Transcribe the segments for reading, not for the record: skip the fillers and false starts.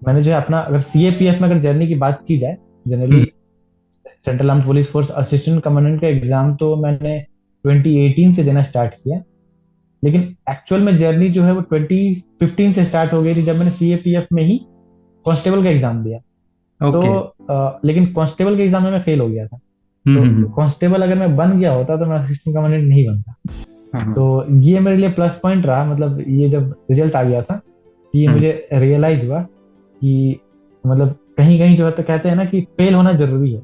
मैंने जो है अपना, अगर सीएपीएफ में अगर जर्नी की बात की जाए, generally hmm. Central arm police force assistant commandant का एग्जाम तो मैंने 2018 से देना स्टार्ट किया। लेकिन एक्चुअल में जर्नी जो है वो 2015 से स्टार्ट हो गई थी, जब मैंने सीएपीएफ में ही कांस्टेबल का एग्जाम दिया। तो ओके। लेकिन कांस्टेबल के एग्जाम में मैं फेल हो गया था। तो हम्म। कांस्टेबल अगर मैं बन गया होता तो मैं असिस्टेंट कमांडेंट नहीं बनता। हाँ हाँ। तो ये मेरे लिए प्लस पॉइंट रहा, मतलब ये जब रिजल्ट आ गया था, तो ये हम्म। मुझे रियलाइज हुआ कि मतलब कहीं कहीं जो है तो कहते हैं ना कि फेल होना जरूरी है।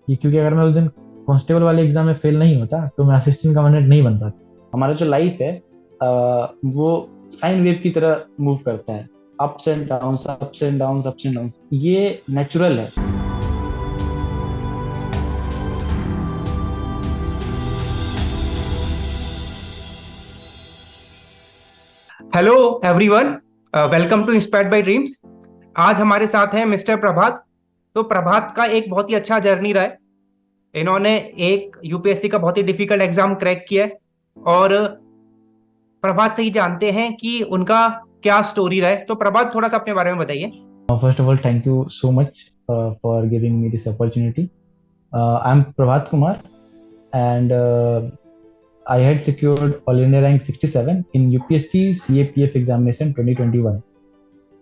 कि क्योंकि अगर मैं उस दिन कांस्टेबल वाले एग्जाम में फेल नहीं होता तो मैं असिस्टेंट कमांडेंट नहीं बनता। हमारा जो लाइफ है वो साइन वेव की तरह मूव करता है। Ups and downs, ups and downs, ups and downs, ये नेचुरल है। Hello everyone, welcome to Inspired by Dreams. आज हमारे साथ हैं मिस्टर प्रभात। तो प्रभात का एक बहुत ही अच्छा जर्नी रहा है। इन्होंने एक यूपीएससी का बहुत ही डिफिकल्ट एग्जाम क्रैक किया है। और प्रभात से ही जानते हैं कि उनका क्या स्टोरी रहा है। तो प्रभात, थोड़ा सा अपने बारे में बताइए। First of all, thank you so much for giving me this opportunity. I am Prabhat Kumar and I had secured all India rank 67 in UPSC CAPF examination 2021।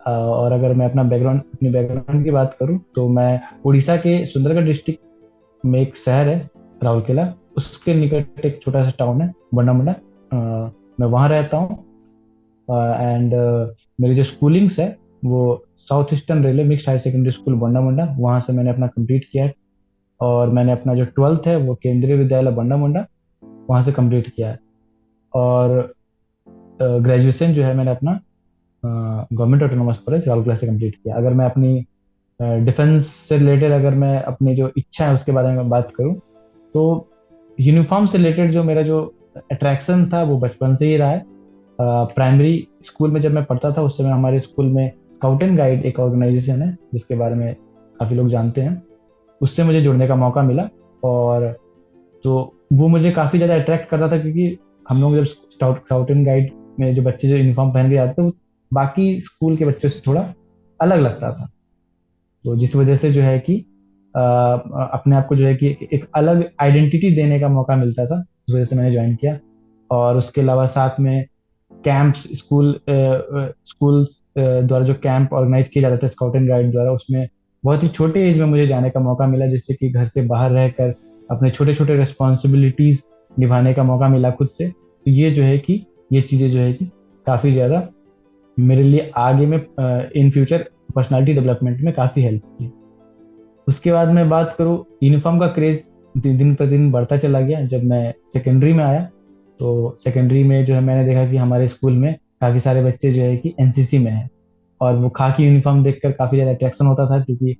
और अगर मैं अपनी बैकग्राउंड की बात करूं तो मैं उड़ीसा के सुंदरगढ़ डिस्ट्रिक्ट में एक शहर है, राउरकेला, उसके निकट एक छोटा सा टाउन है बंडामुंडा। मैं वहाँ रहता हूँ। एंड मेरी जो स्कूलिंग्स है वो South Eastern Railway Mixed Higher Secondary School Bondamunda, वहाँ से मैंने अपना कंप्लीट किया है। और मैंने अपना जो ट्वेल्थ है वो केंद्रीय विद्यालय बंडामुंडा, वहाँ से कंप्लीट किया है। और ग्रेजुएशन जो है मैंने अपना गवर्नमेंट ऑटोनोमस कॉलेज राउरकेला से कंप्लीट किया। अगर मैं अपनी डिफेंस से रिलेटेड, अगर मैं अपनी जो इच्छा है उसके बारे में बात करूं, तो यूनिफॉर्म से रिलेटेड जो मेरा जो अट्रैक्शन था वो बचपन से ही रहा है। प्राइमरी स्कूल में जब मैं पढ़ता था उस समय हमारे स्कूल में स्काउट एंड गाइड एक ऑर्गेनाइजेशन है जिसके बारे में काफ़ी लोग जानते हैं, उससे मुझे जुड़ने का मौका मिला। और तो वो मुझे काफ़ी ज़्यादा अट्रैक्ट करता था, क्योंकि हम लोग जब स्काउट एंड गाइड में जो बच्चे जो यूनिफॉर्म पहन के जाते थे वो बाकी स्कूल के बच्चों से थोड़ा अलग लगता था। तो जिस वजह से जो है कि अपने आप को जो है कि एक अलग आइडेंटिटी देने का मौका मिलता था, इस वजह से मैंने ज्वाइन किया। और उसके अलावा साथ में कैंप्स, स्कूल द्वारा जो कैंप ऑर्गेनाइज किए जाते थे स्काउट एंड गाइड द्वारा, उसमें बहुत ही छोटे एज में मुझे जाने का मौका मिला, जिससे कि घर से बाहर रहकर अपने छोटे छोटे रिस्पॉन्सिबिलिटीज निभाने का मौका मिला खुद से। तो ये जो है कि ये चीज़ें जो है कि काफ़ी ज़्यादा मेरे लिए आगे में इन फ्यूचर पर्सनालिटी डेवलपमेंट में काफ़ी हेल्प की। उसके बाद मैं बात करूँ, यूनिफॉर्म का क्रेज दिन पर दिन बढ़ता चला गया। जब मैं सेकेंडरी में आया तो सेकेंडरी में जो है मैंने देखा कि हमारे स्कूल में काफ़ी सारे बच्चे जो है कि एनसीसी में हैं। और वो खाकी यूनिफॉर्म देखकर काफ़ी ज़्यादा अट्रैक्शन होता था, क्योंकि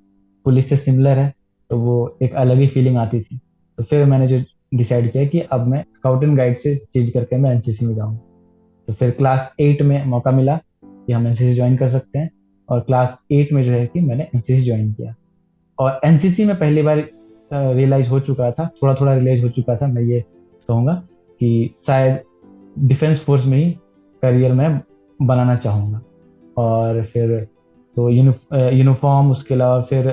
पुलिस से सिमिलर है, तो वो एक अलग ही फीलिंग आती थी। तो फिर मैंने जो डिसाइड किया कि अब मैं स्काउट एंड गाइड से चेंज करके मैं एनसीसी में जाऊँ। तो फिर क्लास 8 में मौका मिला कि हम एनसीसी ज्वाइन कर सकते हैं। और क्लास 8 में जो है कि मैंने एनसीसी ज्वाइन किया। और एनसीसी में पहली बार रियलाइज हो चुका था, थोड़ा थोड़ा रियलाइज हो चुका था, मैं ये कहूँगा कि शायद डिफेंस फोर्स में ही करियर में बनाना चाहूँगा। और फिर तो यूनिफॉर्म, उसके अलावा फिर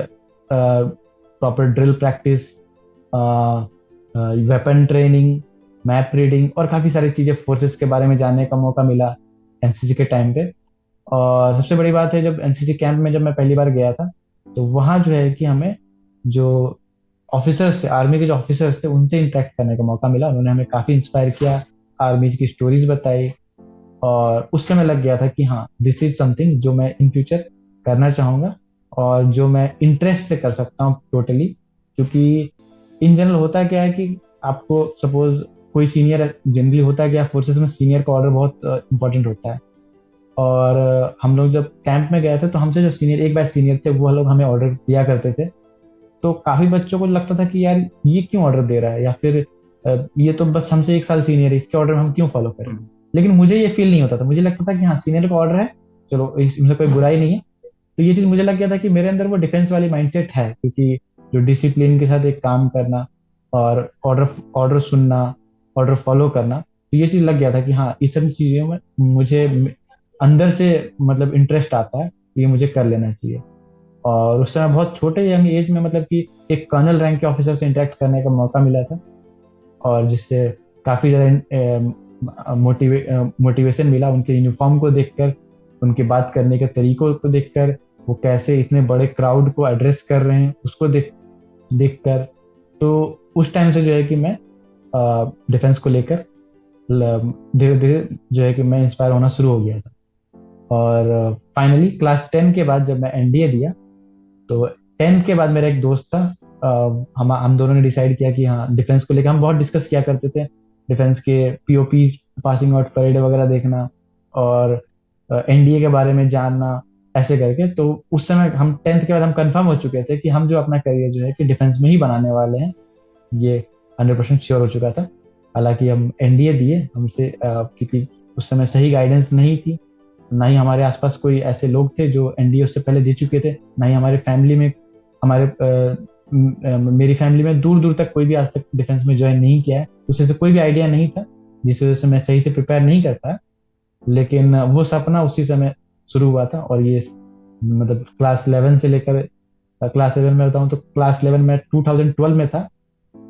proper drill practice, weapon training, map reading और काफ़ी सारी चीज़ें फोर्सेस के बारे में जानने का मौका मिला एनसीसी के टाइम पे। और सबसे बड़ी बात है, जब एनसीसी कैंप में जब मैं पहली बार गया था तो वहाँ जो है कि हमें जो ऑफिसर्स थे, आर्मी के जो ऑफिसर्स थे, उनसे इंटरेक्ट करने का मौका मिला। उन्होंने हमें काफ़ी इंस्पायर किया, आर्मी की स्टोरीज बताई। और उस समय लग गया था कि हाँ, दिस इज समथिंग जो मैं इन फ्यूचर करना चाहूँगा और जो मैं इंटरेस्ट से कर सकता हूँ टोटली। क्योंकि इन जनरल होता क्या है कि आपको सपोज कोई सीनियर, जनरली होता है कि आप फोर्सेस में सीनियर का ऑर्डर बहुत इंपॉर्टेंट होता है। और हम लोग जब कैंप में गए थे तो हमसे जो सीनियर, एक बैच सीनियर थे, वो लोग हमें ऑर्डर दिया करते थे। तो काफी बच्चों को लगता था कि यार ये क्यों ऑर्डर दे रहा है, या फिर ये तो बस हमसे एक साल सीनियर है, इसके ऑर्डर हम क्यों फॉलो करें। हम्म। लेकिन मुझे ये फील नहीं होता था, मुझे लगता था कि हाँ, सीनियर का ऑर्डर है, चलो इसमें कोई बुराई नहीं है। तो ये चीज मुझे लग गया था कि मेरे अंदर वो डिफेंस वाली माइंडसेट है, क्योंकि जो डिसिप्लिन के साथ एक काम करना और ऑर्डर ऑर्डर सुनना, ऑर्डर फॉलो करना, तो ये चीज लग गया था कि हाँ, इस सब चीजों में मुझे अंदर से मतलब इंटरेस्ट आता है। ये मुझे कर लेना चाहिए। और उस समय बहुत छोटे यंग एज में मतलब कि एक कर्नल रैंक के ऑफिसर से इंटरेक्ट करने का मौका मिला था, और जिससे काफ़ी ज़्यादा मोटिवेशन मिला उनके यूनिफॉर्म को देखकर, उनके बात करने के तरीकों को देखकर, वो कैसे इतने बड़े क्राउड को एड्रेस कर रहे हैं उसको देखकर। तो उस टाइम से जो है कि मैं डिफेंस को लेकर धीरे धीरे जो है कि मैं इंस्पायर होना शुरू हो गया था। और फाइनली क्लास 10 के बाद जब मैं एनडीए दिया, तो 10th के बाद मेरा एक दोस्त था, हम दोनों ने डिसाइड किया कि हाँ डिफेंस को लेकर हम बहुत डिस्कस किया करते थे, डिफेंस के पीओपी, पासिंग आउट परेड वगैरह देखना और एनडीए के बारे में जानना, ऐसे करके। तो उस समय हम 10th के बाद हम कंफर्म हो चुके थे कि हम जो अपना करियर जो है कि डिफेंस में ही बनाने वाले हैं, ये 100% श्योर हो चुका था। हालांकि हम एनडीए दिए हमसे क्योंकि उस समय सही गाइडेंस नहीं थी, ना ही हमारे आसपास कोई ऐसे लोग थे जो एनडीए उससे पहले दे चुके थे, ना ही हमारे फैमिली में, मेरी फैमिली में दूर दूर तक कोई भी आज तक डिफेंस में ज्वाइन नहीं किया है, उससे से कोई भी आइडिया नहीं था, जिस वजह से मैं सही से प्रिपेयर नहीं कर पाया। लेकिन वो सपना उसी समय शुरू हुआ था, और ये मतलब क्लास 11 से लेकर क्लास 11 में बताऊं तो क्लास 11 में 2012 में था,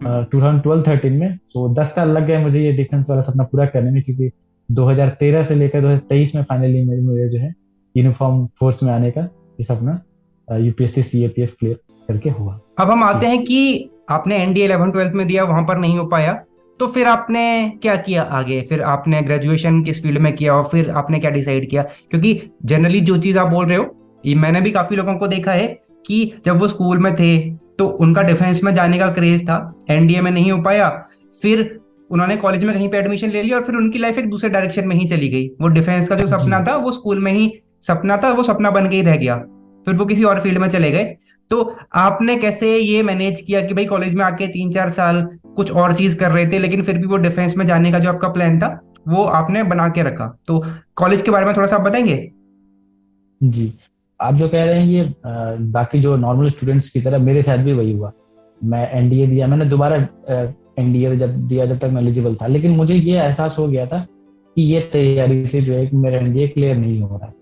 2012-13 में। तो 10 साल लग गए मुझे ये डिफेंस वाला सपना पूरा करने में, क्योंकि 2013 से लेकर 2023 में फाइनली मेरे जो है यूनिफॉर्म फोर्स में आने का ये सपना यूपीएससी सीएपीएफ क्लियर करके हुआ। अब हम आते हैं कि आपने एनडीए 11th-12th में दिया, वहां पर नहीं हो पाया, तो फिर आपने क्या किया आगे? फिर आपने ग्रेजुएशन किस फील्ड में किया और फिर आपने क्या डिसाइड किया? क्योंकि जनरली जो चीज आप बोल रहे हो, ये मैंने भी काफी लोगों को देखा है कि जब वो स्कूल में थे तो उनका डिफेंस में जाने का क्रेज था, एनडीए में नहीं हो पाया, फिर उन्होंने कॉलेज में कहीं पे एडमिशन ले लिया और फिर उनकी लाइफ एक दूसरे डायरेक्शन में ही चली गई। वो डिफेंस का जो जी सपना था वो स्कूल में ही सपना था, वो सपना बन के ही रह गया, फिर वो किसी और फील्ड में चले गए। तो आपने कैसे ये मैनेज किया कि भाई कॉलेज में आके 3-4 साल कुछ और चीज कर रहे थे, लेकिन फिर भी वो डिफेंस में जाने का जो आपका प्लान था वो आपने बना के रखा? तो कॉलेज के बारे में थोड़ा सा आप बताएंगे? जी, आप जो कह रहे हैं ये बाकी जो नॉर्मल स्टूडेंट्स की तरह मेरे साथ भी वही हुआ। मैं एनडीए दिया, मैंने दोबारा एनडीए जब दिया जब तक मैं एलिजिबल था, लेकिन मुझे ये एहसास हो गया था कि ये तैयारी से जो है कि मेरा एनडीए क्लियर नहीं हो रहा है।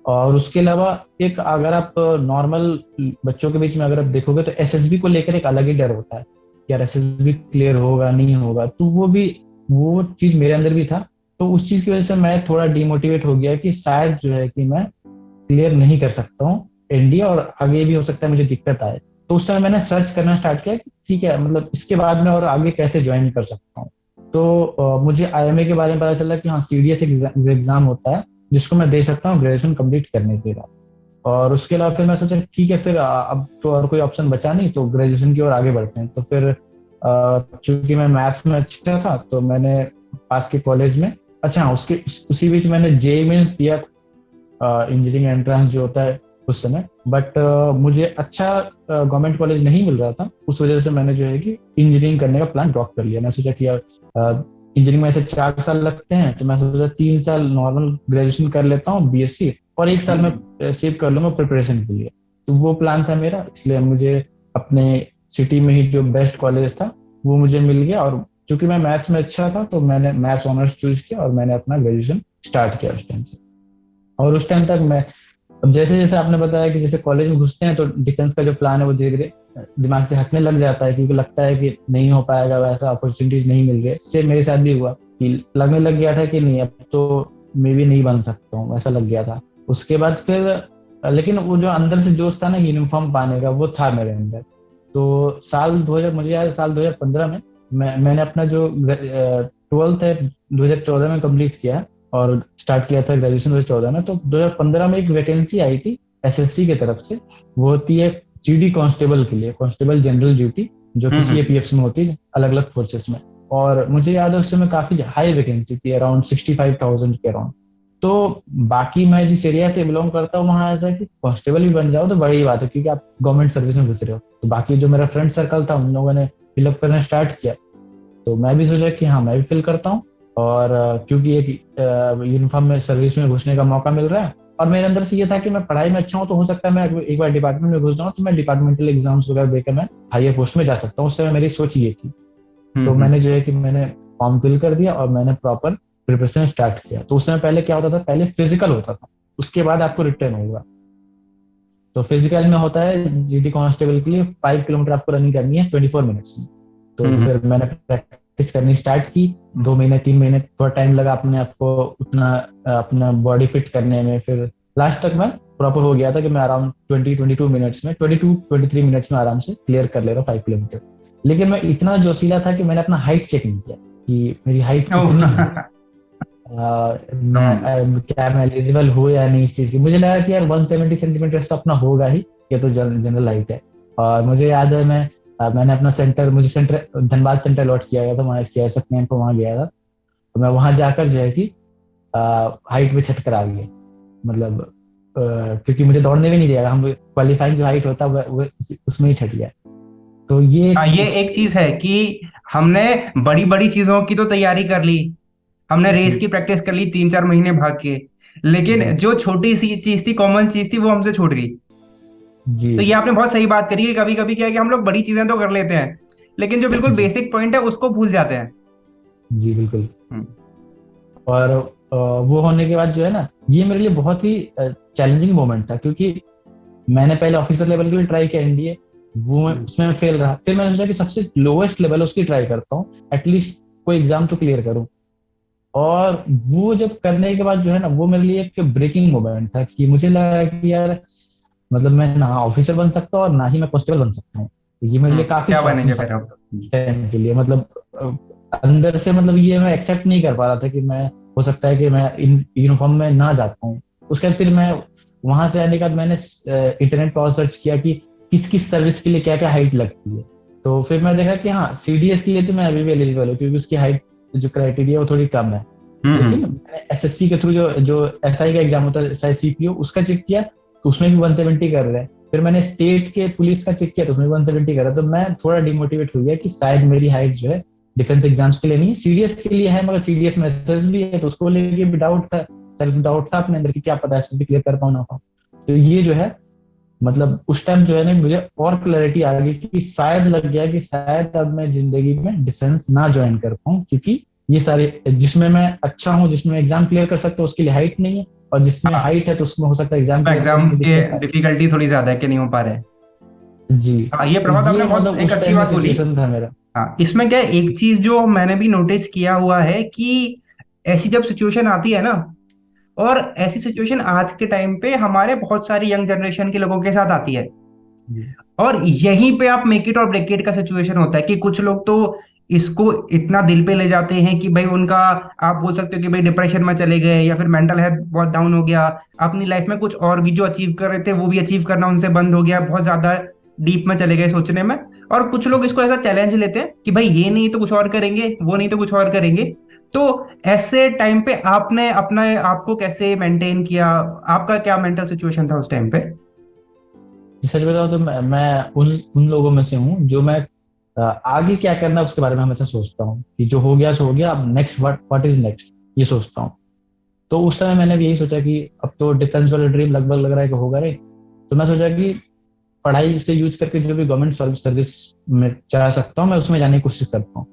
और उसके अलावा एक अगर आप नॉर्मल बच्चों के बीच में अगर आप देखोगे तो एसएसबी को लेकर एक अलग ही डर होता है, यार एसएसबी क्लियर होगा नहीं होगा, तो वो चीज मेरे अंदर भी था। तो उस चीज की वजह से मैं थोड़ा डिमोटिवेट हो गया कि शायद जो है कि मैं क्लियर नहीं कर सकता हूँ एनडीए, और आगे भी हो सकता है मुझे दिक्कत आए। तो उस समय मैंने सर्च करना स्टार्ट किया कि ठीक है मतलब इसके बाद में और आगे कैसे ज्वाइन कर सकता हूँ। तो मुझे आईएमए के बारे में पता चला कि हाँ सीडीएस एग्जाम होता है जिसको मैं दे सकता हूँ ग्रेजुएशन कंप्लीट करने के बाद। और उसके अलावा फिर मैं सोचा ठीक है फिर अब तो और कोई ऑप्शन बचा नहीं, तो ग्रेजुएशन की ओर आगे बढ़ते हैं। तो फिर चूंकि मैं मैथ्स में अच्छा था तो मैंने पास के कॉलेज में, अच्छा हाँ उसके उसी बीच मैंने जेईई मेंस दिया, इंजीनियरिंग एंट्रेंस जो होता है उस समय। बट मुझे अच्छा गवर्नमेंट कॉलेज नहीं मिल रहा था, उस वजह से मैंने जो है कि इंजीनियरिंग करने का प्लान ड्रॉप कर लिया। मैं सोचा कि इंजीनियरिंग में ऐसे 4 साल लगते हैं, तो मैं सोचा 3 साल नॉर्मल ग्रेजुएशन कर लेता हूँ बीएससी, और 1 साल में सेव कर लूंगा प्रिपरेशन के लिए। तो वो प्लान था मेरा, इसलिए मुझे अपने सिटी में ही जो बेस्ट कॉलेज था वो मुझे मिल गया। और चूंकि मैं मैथ्स में अच्छा था तो मैंने मैथ्स ऑनर्स चूज किया और मैंने अपना ग्रेजुएशन स्टार्ट किया उस टाइम से। और उस टाइम तक मैं, अब जैसे जैसे आपने बताया कि जैसे कॉलेज में घुसते हैं तो डिफेंस का जो प्लान है वो धीरे धीरे दिमाग से हटने लग जाता है, क्योंकि लगता है कि नहीं हो पाएगा, वैसा अपॉर्चुनिटीज नहीं मिल रही। इससे मेरे साथ भी हुआ कि लगने लग गया था कि नहीं अब तो मैं भी नहीं बन सकता हूँ, ऐसा लग गया था। उसके बाद फिर लेकिन वो जो अंदर से जोश था ना यूनिफॉर्म पाने का, वो था मेरे अंदर। तो साल 2000, मुझे याद है साल 2015 में मैंने अपना जो 12th है 2014 में कंप्लीट किया और स्टार्ट किया था ग्रेजुएशन 2014 में। तो 2015 में एक वैकेंसी आई थी एसएससी की तरफ से, वो होती है जीडी कांस्टेबल के लिए, कांस्टेबल जनरल ड्यूटी, जो कि सीएपीएफ में होती है अलग अलग फोर्सेस में। और मुझे याद है उस समय काफी हाई वैकेंसी थी, अराउंड 65,000 के अराउंड। तो बाकी मैं जिस एरिया से बिलोंग करता हूँ वहाँ ऐसा है कि कांस्टेबल भी बन जाओ तो बड़ी बात है, क्योंकि आप गवर्नमेंट सर्विस में घुस रहे हो। तो बाकी जो मेरा फ्रेंड सर्कल था उन लोगों ने फिलअप करना स्टार्ट किया, तो मैं भी सोचा कि हाँ मैं भी फिल करता हूँ। और क्योंकि एक यूनिफॉर्म में सर्विस में घुसने का मौका मिल रहा है, और मेरे अंदर से ये था कि मैं पढ़ाई में अच्छा हूँ तो हो सकता है मैं एक बार डिपार्टमेंट में घुस जाऊँ तो मैं डिपार्टमेंटल एग्जाम्स वगैरह देकर मैं हायर पोस्ट में जा सकता हूँ। उस समय मेरी सोच ये थी। तो मैंने जो है कि मैंने फॉर्म फिल कर दिया और मैंने प्रॉपर प्रिपरेशन स्टार्ट किया। तो उस समय पहले क्या होता था, पहले फिजिकल होता था, उसके बाद आपको रिटर्न होगा। तो फिजिकल में होता है जीडी कांस्टेबल के लिए 5 किलोमीटर आपको रनिंग करनी है 24 मिनट्स में। तो फिर मैंने प्रैक्टिस करनी स्टार्ट की। 2 महीने 3 महीने थोड़ा टाइम लगा अपने आप को उतना अपना बॉडी फिट करने में। फिर लास्ट तक मैं प्रॉपर हो गया था कि मैं अराउंड 20-22 मिनट्स में 22-23 मिनट्स में आराम से क्लियर कर ले रहा हूँ 5 किलोमीटर। लेकिन मैं इतना जोशीला था कि मैंने अपना हाइट चेक नहीं किया कि मेरी हाइट कितनी है। क्या मैं एलिजिबल हूँ या नहीं इस चीज की। मुझे लगा कि यार 170 सेंटीमीटर तो अपना होगा ही, ये तो जनरल हाइट है। और मुझे याद है मैंने अपना मुझे सेंटर धनबाद सेंटर अलॉट किया गया था, वहाँ सीआईएसएफ कैंप वहाँ गया था। तो मैं वहां जाकर जो है कि हाइट में छट कर आ गया। मतलब क्योंकि मुझे दौड़ने भी नहीं दिया, हम क्वालिफाइंग जो हाइट होता है वो उसमें ही छट गया। तो ये एक चीज है कि हमने बड़ी बड़ी चीजों की तो तैयारी कर ली, हमने रेस जी की प्रैक्टिस कर ली 3-4 महीने भाग के, लेकिन जी जो छोटी सी चीज थी, कॉमन चीज थी, वो हमसे छूट गई। जी तो ये आपने बहुत सही बात करी कि कभी कभी क्या है कि हम लोग बड़ी चीजें तो कर लेते हैं, लेकिन जो बिल्कुल जी बेसिक पॉइंट है उसको भूल जाते हैं। जी बिल्कुल। हम्म। और वो होने के बाद जो है ना, ये मेरे लिए बहुत ही चैलेंजिंग मोमेंट था, क्योंकि मैंने पहले ऑफिसर लेवल के लिए ट्राई किया एनडीए, उसमें मैं फेल रहा। फिर मैंने सोचा कि सबसे लोवेस्ट लेवल उसकी ट्राई करता हूँ, एटलीस्ट कोई एग्जाम तो क्लियर करूँ। और वो जब करने के बाद जो है ना, वो मेरे लिए एक ब्रेकिंग मोमेंट था कि मुझे लगा कि यार मतलब मैं ना ऑफिसर बन सकता हूँ और ना ही मैं कांस्टेबल बन सकता हूँ। तो ये मेरे लिए काफी क्या बनेंगे शॉकिंग था फिर आप? टाइम के लिए। मतलब अंदर से मतलब ये मैं एक्सेप्ट नहीं कर पा रहा था कि मैं, हो सकता है कि मैं इन यूनिफॉर्म में ना जा पाऊँ। उसके बाद फिर मैं वहां से आने के बाद मैंने इंटरनेट पर सर्च किया कि किस किस सर्विस के लिए क्या क्या हाइट लगती है। तो फिर मैं देखा कि हाँ, सीडीएस के लिए तो मैं अभी भी एलिजिबल हूँ, क्योंकि उसकी हाइट जो क्राइटेरिया वो थोड़ी कम है। लेकिन मैंने एसएससी के थ्रू जो जो एसआई का एग्जाम होता है सीपीओ, उसका चेक किया तो उसमें भी 170 कर रहे हैं। फिर मैंने स्टेट के पुलिस का चेक किया तो उसमें 170 कर रहा है। तो मैं थोड़ा डिमोटिवेट हो गया कि शायद मेरी हाइट जो है डिफेंस एग्जाम्स के लिए नहीं है, सीडीएस के लिए है। मगर सीडीएस में एसएस भी है, तो उसको लेके भी डाउट था, सेल्फ डाउट था अपने अंदर कि क्या पता एसएस भी क्लियर कर पाऊँ ना पाऊँ। तो ये जो है, मतलब उस टाइम जो है ना, मुझे और क्लैरिटी आ गई कि शायद लग गया कि शायद अब मैं जिंदगी में डिफेंस ना ज्वाइन कर पाऊँ, क्योंकि ये सारे जिसमें मैं अच्छा हूँ, जिसमें एग्जाम क्लियर कर सकता हूँ, उसके लिए हाइट नहीं है। और जिसमें हाँ, हाइट है तो उसमें हो सकता है एग्जाम क्लियर करने एग्जाम में के दिक्कत आए। डिफिकल्टी थोड़ी ज्यादा है कि नहीं हो पा रहे। जी। हाँ, ये तो प्रभात आपने ये बहुत मतलब एक उस अच्छी टाइम में बात बोली। सिचुएशन था मेरा। हाँ, इसमें क्या है, एक चीज जो मैंने भी नोटिस किया हुआ है कि ऐसी जब सिचुएशन आती है ना, और ऐसी सिचुएशन आज के टाइम पे हमारे बहुत सारी यंग जनरेशन के लोगों के साथ आती है, जी और यहीं पे आप मेक इट और ब्रेक इट का सिचुएशन होता है कि कुछ लोग तो इसको इतना दिल पे ले जाते हैं कि भाई उनका, आप बोल सकते हो कि भाई डिप्रेशन में चले गए, या फिर मेंटल हेल्थ बहुत डाउन हो गया, अपनी लाइफ में कुछ और भी जो अचीव कर रहे थे वो भी अचीव करना उनसे बंद हो गया, बहुत ज्यादा डीप में चले गए सोचने में। और कुछ लोग इसको ऐसा चैलेंज लेते हैं कि भाई ये नहीं तो कुछ और करेंगे, वो नहीं तो कुछ और करेंगे। तो ऐसे टाइम पे आपने अपने आप को कैसे मेंटेन किया? आपका क्या मेंटल सिचुएशन था उस टाइम पे? सच बताऊं तो मैं उन उन लोगों में से हूँ जो मैं आगे क्या करना है उसके बारे में हमेशा सोचता हूँ कि जो हो गया सो हो गया, अब नेक्स्ट व्हाट इज नेक्स्ट, ये सोचता हूँ। तो उस समय मैंने भी यही सोचा कि अब तो डिफेंस वाला ड्रीम लगभग लग रहा है कि होगा रे। तो मैं सोचा कि पढ़ाई से यूज करके जो भी गवर्नमेंट सर्विस में जा सकता हूँ मैं उसमें जाने की कोशिश करता हूँ।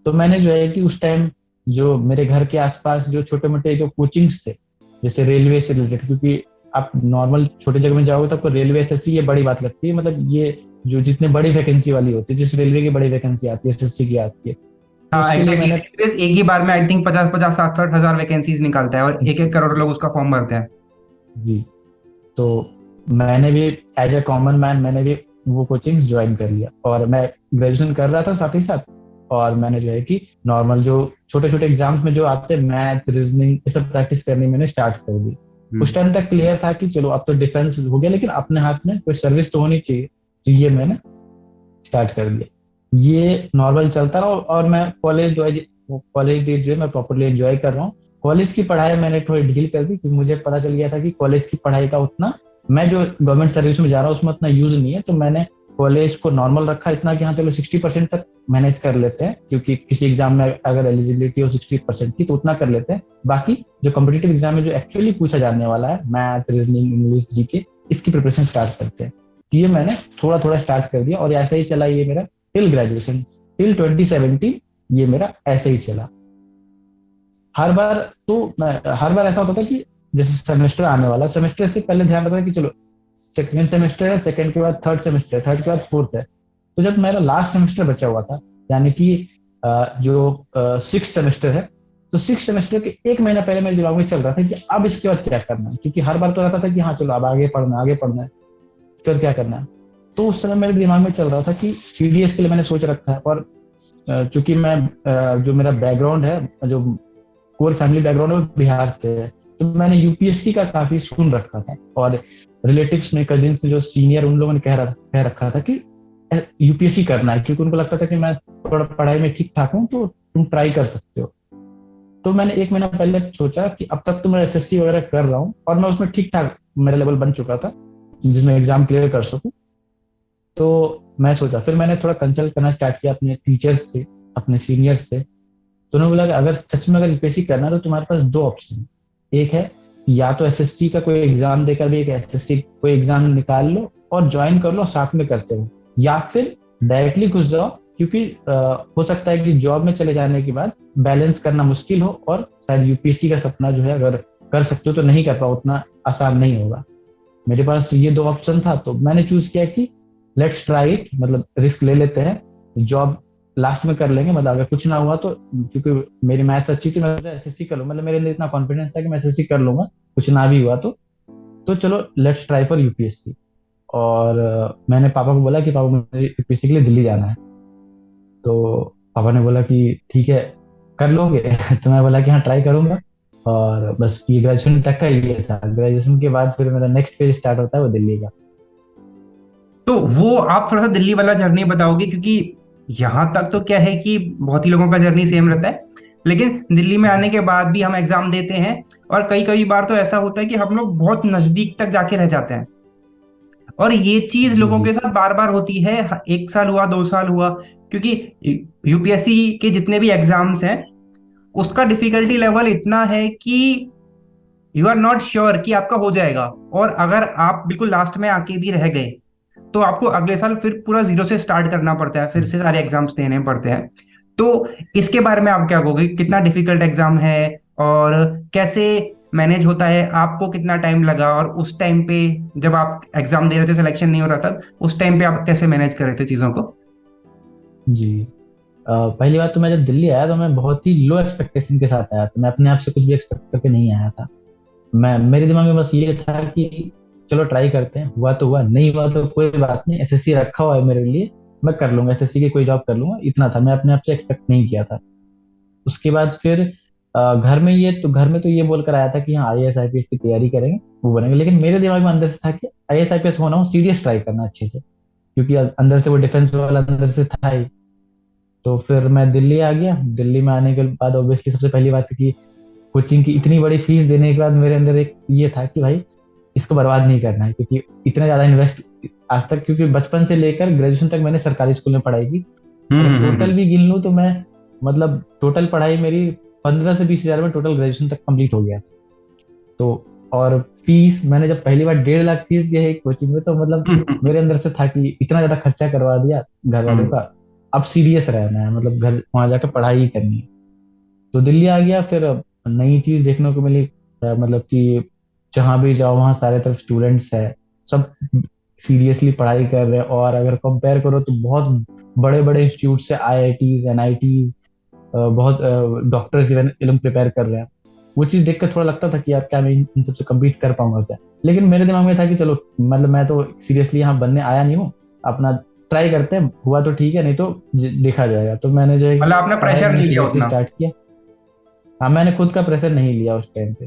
तो मैंने जो है कि उस टाइम जो मेरे घर के आसपास जो छोटे मोटे जो कोचिंग्स थे, जैसे रेलवे से रिलेटेड, क्योंकि आप नॉर्मल छोटे जगह में जाओगे तो आपको रेलवे एसएससी ये बड़ी बात लगती है। मतलब ये जो जितने बड़ी वैकेंसी वाली होती है, जिस रेलवे की बड़ी वैकेंसी आती है एसएससी की आती है, तो हाँ उसके लिए एग्जैक्टली, मैंने। रेलवेज एक ही बार में आई थिंक 50-50 60-60 हजार वैकेंसीज निकालता है, और 1-1 करोड़ लोग उसका फॉर्म भरते हैं। जी। तो मैंने भी एज ए कॉमन मैन मैंने भी वो कोचिंग ज्वाइन कर लिया, और मैं ग्रेजुएशन कर रहा था साथ ही साथ। और मैंने जो है कि नॉर्मल जो छोटे छोटे एग्जाम्स में जो आते हैं, मैथ रीजनिंग ये सब प्रैक्टिस करनी मैंने स्टार्ट कर दी। उस टाइम तक क्लियर था कि चलो अब तो डिफेंस हो गया, लेकिन अपने हाथ में कोई सर्विस तो होनी चाहिए। तो ये मैंने स्टार्ट कर दिया। ये नॉर्मल चलता रहा, और मैं कॉलेज डेट जो है मैं प्रॉपरली एंजॉय कर रहा हूँ। कॉलेज की पढ़ाई मैंने थोड़ी ढील कर दी, क्योंकि मुझे पता चल गया था कि कॉलेज की पढ़ाई का उतना, मैं जो गवर्नमेंट सर्विस में जा रहा हूँ उसमें उतना यूज नहीं है। तो मैंने कॉलेज को नॉर्मल रखा इतना कि हाँ चलो 60% तक मैनेज कर लेते हैं, क्योंकि किसी एग्जाम में अगर एलिजिबिलिटी हो 60% की तो उतना कर लेते हैं। बाकी जो कॉम्पिटेटिव एग्जाम में जो एक्चुअली पूछा जाने वाला है, मैथ रीजनिंग इंग्लिश जीके, इसकी प्रिपरेशन स्टार्ट करते हैं। ये मैंने थोड़ा थोड़ा स्टार्ट कर दिया, और ऐसा ही चला ये मेरा टिल ग्रेजुएशन, टिल 2017। ये मेरा ऐसे ही चला। हर बार हर बार ऐसा होता था कि जैसे सेमेस्टर आने वाला, सेमेस्टर से पहले ध्यान रखता था कि चलो सेकेंड सेमेस्टर है, सेकेंड के बाद थर्ड सेमेस्टर है, थर्ड के बाद फोर्थ है। तो जब मेरा लास्ट सेमेस्टर बचा हुआ था, यानी कि जो सिक्स सेमेस्टर है, तो सिक्स सेमेस्टर के एक महीना पहले मेरे दिमाग में चल रहा था कि अब इसके बाद क्या करना है, क्योंकि हर बार तो रहता था कि हाँ चलो अब आगे पढ़ना है, फिर क्या करना है। तो उस समय मेरे दिमाग में चल रहा था कि सीडीएस के लिए मैंने सोच रखा है। और चूंकि मैं जो मेरा बैकग्राउंड है, जो कोर फैमिली बैकग्राउंड है वो बिहार से है, तो मैंने यूपीएससी का काफी सुन रखा था। और रिलेटिव्स में, कजिन्स में जो सीनियर, उन लोगों ने कह रखा था कि यूपीएससी करना है, क्योंकि उनको लगता था कि मैं थोड़ा पढ़ाई में ठीक ठाक हूँ, तो तुम ट्राई कर सकते हो। तो मैंने एक महीना पहले सोचा कि अब तक तो मैं एसएससी वगैरह कर रहा हूँ और मैं उसमें ठीक ठाक मेरा लेवल बन चुका था जिसमें एग्जाम क्लियर कर सकूं। तो मैं सोचा, फिर मैंने थोड़ा कंसल्ट करना स्टार्ट किया अपने टीचर्स से, अपने सीनियर्स से। तो उन्होंने बोला कि अगर सच में अगर यूपीएससी करना है तो तुम्हारे पास दो ऑप्शन है। एक है या तो एसएससी का कोई एग्जाम देकर भी एक एसएससी कोई एग्जाम निकाल लो और ज्वाइन कर लो, साथ में करते हो, या फिर डायरेक्टली घुस जाओ, क्योंकि हो सकता है कि जॉब में चले जाने के बाद बैलेंस करना मुश्किल हो और शायद यूपीएससी का सपना जो है अगर कर सकते हो तो नहीं कर पाओ, उतना आसान नहीं होगा। मेरे पास ये दो ऑप्शन था, तो मैंने चूज किया कि लेट्स ट्राई इट, मतलब रिस्क ले लेते हैं, जॉब लास्ट में कर लेंगे, मतलब अगर कुछ ना हुआ तो, क्योंकि मेरी मैथ्स अच्छी थी, मैं एसएससी कर लूंगा, मतलब मेरे अंदर इतना कॉन्फिडेंस था कि मैं एसएससी कर लूंगा, कुछ ना भी हुआ तो चलो लेट्स ट्राई फॉर यूपीएससी। और मैंने पापा को बोला कि पापा मुझे यूपीएससी के लिए दिल्ली जाना है। तो पापा ने बोला कि ठीक है, कर लोगे? तो मैं बोला कि हाँ ट्राई करूंगा। और बस ये ग्रेजुएशन तक का ये था। ग्रेजुएशन के बाद फिर मेरा नेक्स्ट फेज स्टार्ट होता है वो दिल्ली का। तो वो आप थोड़ा सा दिल्ली वाला जर्नी बताओगे, क्योंकि यहाँ तक तो क्या है कि बहुत ही लोगों का जर्नी सेम रहता है, लेकिन दिल्ली में आने के बाद भी हम एग्जाम देते हैं, और कई कई बार तो ऐसा होता है कि हम लोग बहुत नजदीक तक जाके रह जाते हैं। और ये चीज जी लोगों जी। के साथ बार बार होती है, एक साल हुआ, 2 साल हुआ, क्योंकि यूपीएससी के जितने भी एग्जाम्स हैं उसका डिफिकल्टी लेवल इतना है कि यू आर नॉट श्योर कि आपका हो जाएगा। और अगर आप बिल्कुल लास्ट में आके भी रह गए तो आपको अगले साल फिर पूरा जीरो से स्टार्ट करना पड़ता है, फिर से सारे एग्जाम्स देने पड़ते हैं। तो इसके बारे में आप क्या कहोगे, कितना डिफिकल्ट एग्जाम है और कैसे मैनेज होता है, आपको कितना टाइम लगा, और उस टाइम पे जब आप एग्जाम दे रहे थे, सिलेक्शन नहीं हो रहा था, उस टाइम पे आप कैसे मैनेज कर रहे थे चीजों को? जी पहली बात तो मैं जब दिल्ली आया तो मैं बहुत ही लो एक्सपेक्टेशन के साथ आया, तो मैं अपने आप से कुछ भी एक्सपेक्ट करके नहीं आया था। मैं मेरे दिमाग में बस ये था कि चलो ट्राई करते हैं, हुआ तो हुआ, नहीं हुआ तो कोई बात नहीं, एसएससी रखा हुआ है मेरे लिए, मैं कर लूंगा, एसएससी की कोई जॉब कर लूंगा, इतना था। मैं अपने आप से एक्सपेक्ट नहीं किया था। उसके बाद फिर घर में तो ये बोलकर आया था कि हाँ आईएएस आईपीएस की तैयारी करेंगे, वो बनेंगे। लेकिन मेरे दिमाग में अंदर से था कि आईएएस आईपीएस होना हो, सीरियस ट्राई करना अच्छे से, क्योंकि अंदर से वो डिफेंस वाला अंदर से था ही। तो फिर मैं दिल्ली आ गया। दिल्ली में आने के बाद ऑब्वियसली सबसे पहली बात कि कोचिंग की इतनी बड़ी फीस देने के बाद मेरे अंदर एक ये था कि भाई इसको बर्बाद नहीं करना है, क्योंकि इतना ज्यादा इन्वेस्ट आज तक, क्योंकि बचपन से लेकर ग्रेजुएशन तक मैंने सरकारी स्कूल में पढ़ाई की। अगर टोटल हम्म। भी गिन लूँ तो मैं, मतलब टोटल पढ़ाई मेरी 15 से 20 हजार में टोटल ग्रेजुएशन तक कंप्लीट हो गया। तो और फीस मैंने जब पहली बार 1.5 लाख फीस दिया है कोचिंग में, तो मतलब मेरे अंदर से था कि इतना ज्यादा खर्चा करवा दिया घर वालों का, अब सीरियस रहना है, मतलब घर वहां जाकर पढ़ाई ही करनी है। तो दिल्ली आ गया। फिर नई चीज देखने को मिली, मतलब कि जहाँ भी जाओ वहाँ सारे तरफ स्टूडेंट्स है, सब सीरियसली पढ़ाई कर रहे हैं। और अगर कंपेयर करो तो बहुत बड़े बड़े इंस्टीट्यूट से, आईआईटीज एनआईटीज, बहुत डॉक्टर्स इवन इल्म प्रिपेयर कर रहे हैं। वो चीज देखकर थोड़ा लगता था कि यार क्या मैं इन सबसे कम्पीट कर पाऊंगा क्या। लेकिन मेरे दिमाग में था कि चलो, मतलब मैं तो सीरियसली यहाँ बनने आया नहीं हूँ, अपना ट्राई करते हैं, हुआ तो ठीक है, नहीं तो देखा जाएगा। तो मैंने जो है मतलब आपने पढ़ाई प्रेशर मैंने नहीं लिया सीरियसली उतना? स्टार्ट किया। हाँ मैंने खुद का प्रेशर नहीं लिया उस टाइम पे।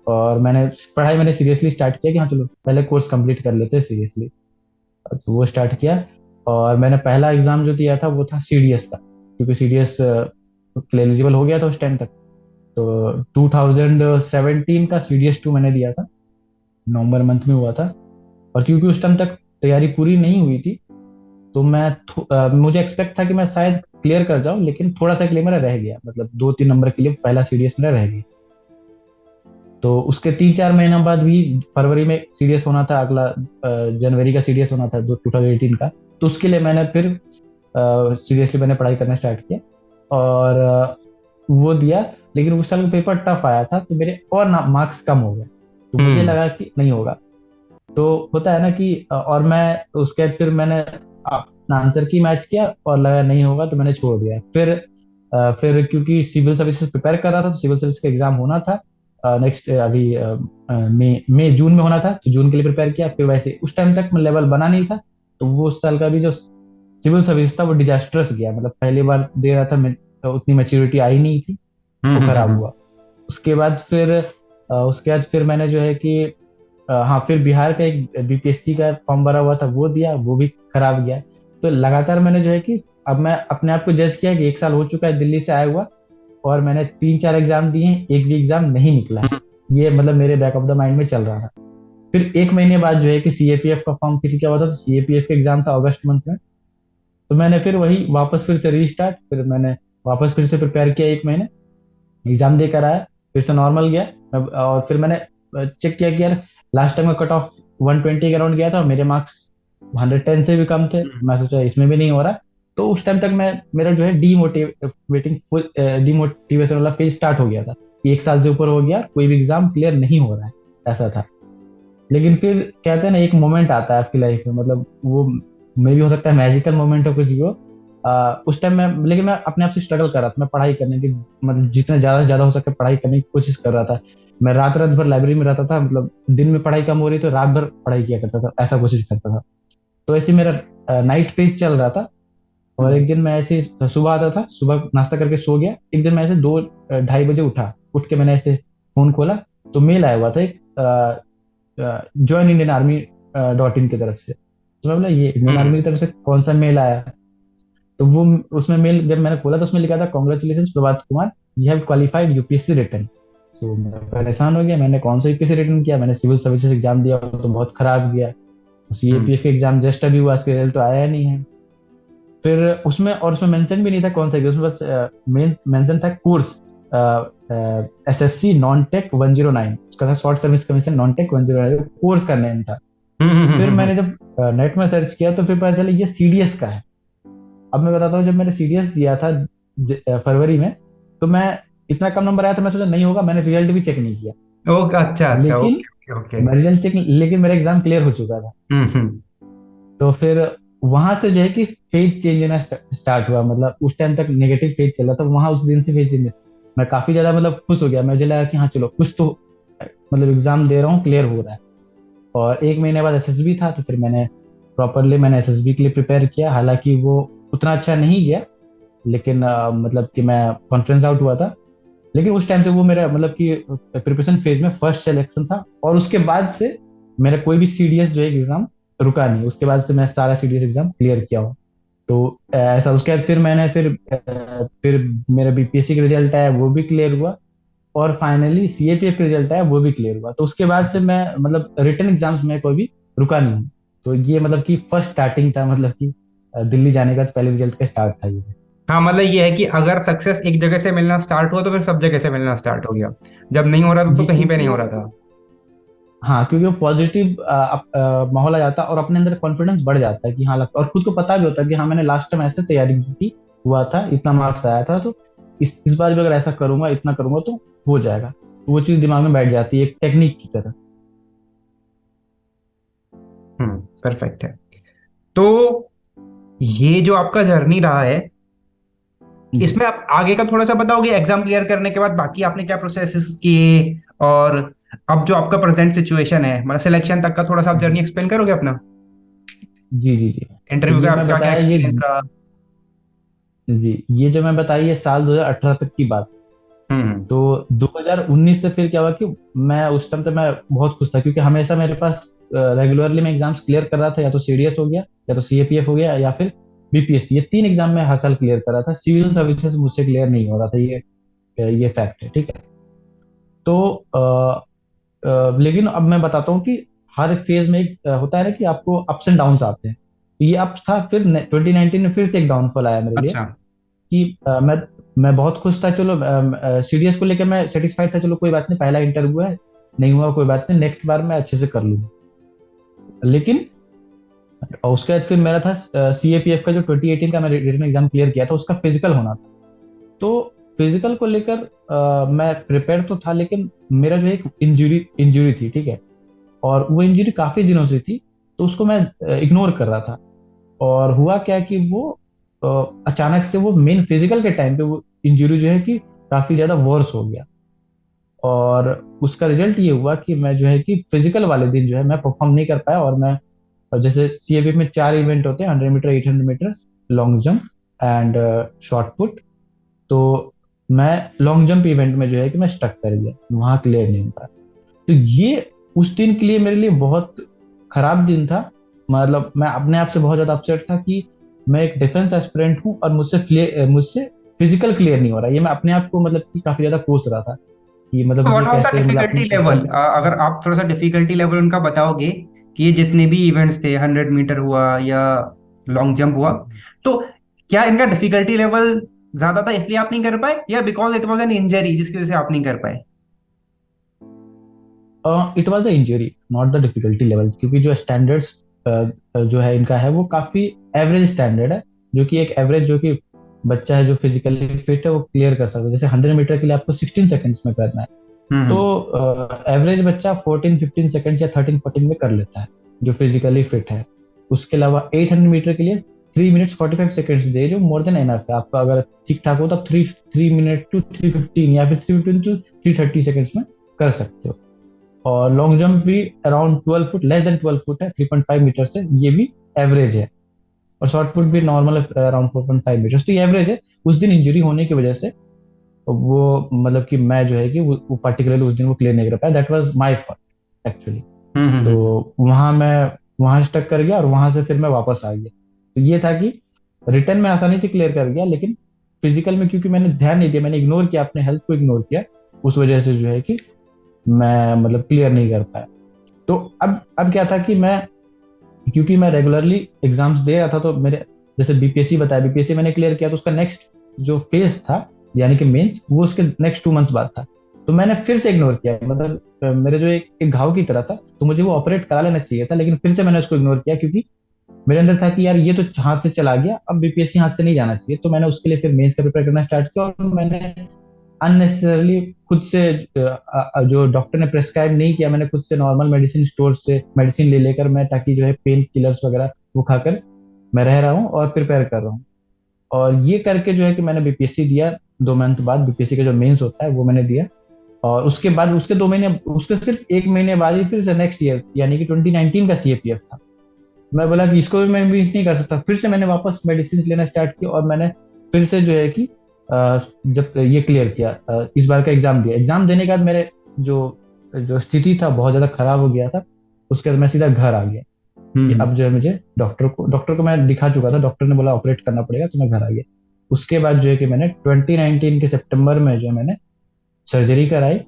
और मैंने सीरियसली स्टार्ट किया कि हाँ चलो पहले कोर्स कंप्लीट कर लेते हैं सीरियसली। तो वो स्टार्ट किया। और मैंने पहला एग्जाम जो दिया था वो था सीडीएस का, क्योंकि सीडीएस एलिजिबल हो गया था उस टाइम तक। तो 2017 का सीडीएस 2 मैंने दिया था, नवंबर मंथ में हुआ था। और क्योंकि उस टाइम तक तैयारी पूरी नहीं हुई थी, तो मुझे एक्सपेक्ट था कि मैं शायद क्लियर कर जाऊं, लेकिन थोड़ा सा के लिए मेरा रह गया, मतलब 2-3 नंबर के लिए पहला सीडीएस मेरा रह गया। तो उसके 3-4 महीना बाद भी फरवरी में सीडीएस होना था, अगला जनवरी का सीडीएस होना था 2018 का। तो उसके लिए मैंने फिर सीरियसली मैंने पढ़ाई करना स्टार्ट किया और वो दिया। लेकिन उस साल का पेपर टफ आया था, तो मेरे और मार्क्स कम हो गए, तो मुझे हम्म। लगा कि नहीं होगा। तो होता है ना कि और मैं उसके बाद फिर मैंने अपना आंसर की मैच किया और लगा नहीं होगा तो मैंने छोड़ दिया। फिर क्योंकि सिविल सर्विसेज प्रिपेयर कर रहा था, तो सिविल सर्विस का एग्जाम होना था नेक्स्ट अभी मई जून में होना था, तो जून के लिए प्रिपेयर किया। फिर वैसे उस टाइम तक मैं लेवल बना नहीं था, तो वो उस साल का भी जो सिविल सर्विस था वो डिजास्टर्स गया, मतलब पहली बार दे रहा था मैं, तो उतनी मैच्योरिटी आई नहीं थी, वो खराब हम्म। हुआ। उसके बाद फिर मैंने जो है कि हाँ, फिर बिहार का एक बीपीएससी का फॉर्म भरा हुआ था, वो दिया, वो भी खराब गया। तो लगातार मैंने जो है कि अब मैं अपने आप को जज किया कि 1 साल हो चुका है दिल्ली से आया हुआ, और मैंने 3-4 एग्जाम दिए हैं, एक भी एग्जाम नहीं निकला है। ये मतलब मेरे बैक ऑफ द माइंड में चल रहा था। फिर एक महीने बाद जो है कि सीएपीएफ का फॉर्म फिल किया हुआ था, तो सीएपीएफ का एग्जाम था अगस्त मंथ में। तो मैंने फिर वही वापस फिर से रीस्टार्ट, फिर मैंने वापस फिर से प्रिपेयर किया, एक महीने एग्जाम देकर आया, फिर से नॉर्मल गया। और फिर मैंने चेक किया कि यार लास्ट टाइम का कट ऑफ 120 के अराउंड गया था, और मेरे मार्क्स 110 से भी कम थे। मैं सोचा इसमें भी नहीं हो रहा। तो उस टाइम तक मैं मेरा जो है डीमोटिवेशन वाला फेज स्टार्ट हो गया था कि 1 साल से ऊपर हो गया, कोई भी एग्जाम क्लियर नहीं हो रहा है, ऐसा था। लेकिन फिर कहते हैं ना, एक मोमेंट आता है आपकी लाइफ में, मतलब वो मे भी हो सकता है मैजिकल मोमेंट हो, कुछ भी हो। उस टाइम में लेकिन मैं अपने आप से स्ट्रगल कर रहा था, मैं पढ़ाई करने की, मतलब जितना ज्यादा से ज्यादा हो सके पढ़ाई करने की कोशिश कर रहा था। मैं रात रात भर लाइब्रेरी में रहता था, मतलब दिन में पढ़ाई कम हो रही तो रात भर पढ़ाई किया करता था, ऐसा कोशिश करता था। तो ऐसे मेरा नाइट फेज चल रहा था। और एक दिन मैं ऐसे ही सुबह आता था, सुबह नाश्ता करके सो गया। एक दिन मैं ऐसे 2-2:30 बजे उठा, उठ के मैंने ऐसे फोन खोला, तो मेल आया हुआ था एक ज्वाइन इंडियन आर्मी .in की तरफ से। तो मैं बोला ये इंडियन आर्मी की तरफ से कौन सा मेल आया। तो वो उसमें मेल जब मैंने खोला तो उसमें लिखा था, congratulation Prabhat Kumar, you have qualified UPSC return. तो मैं परेशान हो गया, मैंने कौन सा यूपीएससी रिटर्न किया, मैंने सिविल सर्विसेज एग्जाम दिया तो बहुत खराब गया। सीएपीएफ का एग्जाम जस्ट अभी हुआ, इसके रिजल्ट तो आया नहीं है। फिर उसमें मेंशन भी नहीं था कौन सा एग्जाम, उसमें बस मेन मेंशन था कोर्स, एसएससी नॉन टेक 109, उसका था short service commission non tech 109, course का नेम था। फिर मैंने जब नेट में सर्च किया तो फिर पता चला ये सीडीएस का है। अब मैं बताता हूँ, जब मैंने सीडीएस दिया था फरवरी में, तो मैं इतना कम नंबर आया था, मैं सोचा नहीं होगा, मैंने रिजल्ट भी चेक नहीं किया। ओके, अच्छा अच्छा, लेकिन ओके ओके ओके। मैं रिजल्ट चेक लेकिन मेरा एग्जाम क्लियर हो चुका था। हम्म। तो फिर वहां से जो है कि फेज चेंज होना स्टार्ट हुआ, मतलब उस टाइम तक नेगेटिव फेज चला था, वहां उस दिन से फेज चेंज। मैं काफी ज्यादा मतलब खुश हो गया, मुझे लगा कि हाँ चलो कुछ तो, मतलब एग्जाम दे रहा हूँ, क्लियर हो रहा है। और एक महीने बाद एसएसबी था, तो फिर मैंने एसएसबी के लिए प्रिपेयर किया, हालांकि वो उतना अच्छा नहीं गया। लेकिन मतलब कि मैं कॉन्फ्रेंस आउट हुआ था। लेकिन उस टाइम से वो मेरा मतलब कि प्रिपरेशन फेज में फर्स्ट सिलेक्शन था, और उसके बाद से मेरा कोई भी सीडीएस जो है एग्जाम रुका नहीं, उसके बाद से मैं सारा सीडीएस एग्जाम क्लियर किया हूँ। तो ऐसा उसके बाद फिर मेरा बीपीएससी का रिजल्ट आया, वो भी क्लियर हुआ। और फाइनली सीएपीएफ का रिजल्ट आया, वो भी क्लियर हुआ। तो उसके बाद से मैं मतलब रिटर्न एग्जाम्स में कोई भी रुका नहीं हूँ। तो ये मतलब कि फर्स्ट स्टार्टिंग था, मतलब कि दिल्ली जाने का पहले रिजल्ट का स्टार्ट था ये। हाँ, मतलब ये है कि अगर सक्सेस एक जगह से मिलना स्टार्ट हुआ तो फिर सब जगह से मिलना स्टार्ट हो गया। जब नहीं हो रहा था तो जी, कहीं पे क्योंकि नहीं हो वो, रहा था। हाँ, क्योंकि वो पॉजिटिव माहौल आ जाता है, और अपने अंदर कॉन्फिडेंस बढ़ जाता है कि हाँ लगता, और खुद को पता भी होता है कि हाँ मैंने लास्ट टाइम ऐसे तैयारी की थी, हुआ था, इतना मार्क्स आया था, तो इस बार भी अगर ऐसा करूंगा, इतना करूंगा तो हो जाएगा। तो वो चीज दिमाग में बैठ जाती है एक टेक्निक की तरह। परफेक्ट है। तो ये जो आपका जर्नी रहा है, जी इसमें आप आगे का थोड़ा सा बताओगे, एग्जाम क्लियर करने के बाद बाकी आपने क्या प्रोसेसेस किए, और अब जो आपका प्रेजेंट सिचुएशन है, मतलब सिलेक्शन तक का थोड़ा सा आप जर्नी जी एक्सप्लेन करोगे अपना, जी जी जी। तो इंटरव्यू ये का मैं आपका क्या बताया ये एक्सपीरियंस रहा। जी, ये जो मैं बताई ये साल 2018 तक की बात। हम्म। तो 2019 से फिर क्या हुआ कि मैं उस टाइम तक मैं बहुत खुश था, क्योंकि हमेशा मेरे पास रेगुलरली मैं एग्जाम्स क्लियर कर रहा था, या तो सीडीएस हो गया, या तो सीएपीएफ हो गया, या फिर बीपीएससी, ये 3 एग्जाम में हर साल क्लियर कर रहा था। सिविल सर्विसेज मुझसे क्लियर नहीं हो रहा था, ये फैक्ट है, ठीक है। तो लेकिन अब मैं बताता हूँ कि हर फेज में एक होता है ना कि आपको अप्स एंड डाउन्स आते हैं। तो ये अप था, फिर 2019 में फिर से एक डाउनफॉल आया मेरे लिए अच्छा। कि मैं बहुत खुश था, चलो सीडीएस को लेकर मैं सेटिस्फाइड था, चलो कोई बात नहीं, पहला इंटरव्यू है, नहीं हुआ कोई बात नहीं, नेक्स्ट बार मैं अच्छे से कर लूंगा। लेकिन उसके बाद फिर मेरा था सीएपीएफ का, जो 2018 का मैं रिटन एग्जाम क्लियर किया था, उसका फिजिकल होना था। तो फिजिकल को लेकर मैं प्रिपेयर तो था, लेकिन मेरा जो एक इंजरी इंजरी थी, ठीक है। और वो इंजरी काफी दिनों से थी, तो उसको मैं इग्नोर कर रहा था। और हुआ क्या कि वो अ, अचानक से वो मेन फिजिकल के टाइम पे वो इंजरी जो है कि काफी ज्यादा वर्स हो गया। और उसका रिजल्ट ये हुआ कि मैं जो है कि फिजिकल वाले दिन जो है मैं परफॉर्म नहीं कर पाया। और मैं जैसे सीएबी में 4 इवेंट होते हैं, 100 metre, 800 metre, long jump and short put. तो मैं लॉन्ग जंप इवेंट में जो है कि मैं स्टक कर गया, वहां क्लियर नहीं हो पाया। तो ये उस दिन के लिए मेरे लिए बहुत खराब दिन था। मतलब मैं अपने आप से बहुत ज्यादा अपसेट था कि मैं एक डिफेंस एस्पिरेंट हूँ और मुझसे फिजिकल क्लियर नहीं हो रहा। ये मैं अपने आप को मतलब कि काफी ज्यादा कोस रहा था कि मतलब व्हाट ये वाज द कैसे मतलब अपनी डिफिकल्टी लेवल? फिजिकल। अगर आप थोड़ा सा डिफिकल्टी लेवल उनका बताओगे कि ये जितने भी इवेंट्स थे, 100 मीटर हुआ या लॉन्ग जंप हुआ, तो क्या इनका डिफिकल्टी लेवल ज्यादा था इसलिए आप नहीं कर पाए, या because it was an injury जिसकी वजह से आप नहीं कर पाए? It was the injury, not the difficulty level, क्योंकि जो स्टैंडर्ड्स जो है इनका है वो काफी एवरेज स्टैंडर्ड है। जो कि एक एवरेज जो कि बच्चा है जो फिजिकली फिट है वो क्लियर कर सकता है। जैसे 100 मीटर के लिए आपको 16 सेकंड्स में करना है, तो हम्म। एवरेज बच्चा 14-15 सेकंड्स या 13-14 में कर लेता है जो फिजिकली फिट है। उसके अलावा 800 मीटर के लिए 3 मिनट्स 45 सेकंड्स दे, जो मोर देन एनफ है। आपका अगर ठीक ठाक हो तो आप 3 मिनट टू 3:15 या फिर 3:20 टू 3:30 सेकंड्स में कर सकते हो। और लॉन्ग जंप भी around 12 foot, less than 12 foot है, 3.5 मीटर से, ये भी एवरेज है। और शॉर्ट फुट भी नॉर्मल अराउंड 4.5 मीटर, तो ये एवरेज है। उस दिन इंजरी होने की वजह से वो मतलब कि मैं जो है कि वो पर्टिकुलरली उस दिन वो क्लियर नहीं कर पाया। That was my fault actually. तो हम्म। वहां स्टक कर गया और वहां से फिर मैं वापस आ गया। तो ये था कि रिटर्न में आसानी से क्लियर कर गया, लेकिन फिजिकल में क्योंकि मैंने ध्यान नहीं दिया, मैंने इग्नोर किया, अपने हेल्थ को इग्नोर किया, उस वजह से जो है कि मैं मतलब क्लियर नहीं कर पाया। तो अब क्या था कि मैं, क्योंकि मैं रेगुलरली एग्जाम्स दे रहा था, तो मेरे जैसे बीपीएससी बताया, बीपीएससी मैंने क्लियर किया, तो उसका नेक्स्ट जो फेज था यानी कि मेंस, वो उसके नेक्स्ट 2 मंथ्स बाद था। तो मैंने फिर से इग्नोर किया। मतलब मेरे जो एक घाव की तरह था, तो मुझे वो ऑपरेट करा लेना चाहिए था, लेकिन फिर से मैंने उसको इग्नोर किया, क्योंकि मेरे अंदर था कि यार ये तो हाथ से चला गया, अब बीपीएससी हाथ से नहीं जाना चाहिए। तो मैंने उसके लिए फिर मेंस का प्रिपेयर करना स्टार्ट किया, और मैंने अननेसेसरली खुद से जो डॉक्टर ने प्रेस्क्राइब नहीं किया, मैंने खुद से नॉर्मल मेडिसिन स्टोर से मेडिसिन ले लेकर मैं, ताकि जो है पेन किलर्स वगैरह वो खाकर मैं रह रहा हूँ और प्रिपेयर कर रहा हूँ। और ये करके जो है कि मैंने बीपीएससी दिया। 2 मंथ बाद बीपीएससी का जो मेंस होता है वो मैंने दिया। और उसके बाद उसके 2 महीने, उसके सिर्फ 1 महीने बाद ही फिर से नेक्स्ट ईयर यानी कि 2019 का सीएपीएफ था। मैं बोला कि इसको भी मैं मिस नहीं कर सकता। फिर से मैंने वापस मेडिसिन लेना स्टार्ट किया, और मैंने फिर से जो है कि जब ये क्लियर किया, इस बार का एग्जाम दिया। एग्जाम देने के बाद मेरे जो जो स्थिति था बहुत ज्यादा खराब हो गया था। उसके बाद मैं सीधा घर आ गया कि हम्म। अब जो है मुझे डॉक्टर को मैं दिखा चुका था, डॉक्टर ने बोला ऑपरेट करना पड़ेगा, तो मैं घर आ गया। उसके बाद जो है कि मैंने 2019 के सितंबर में जो है मैंने सर्जरी कराई।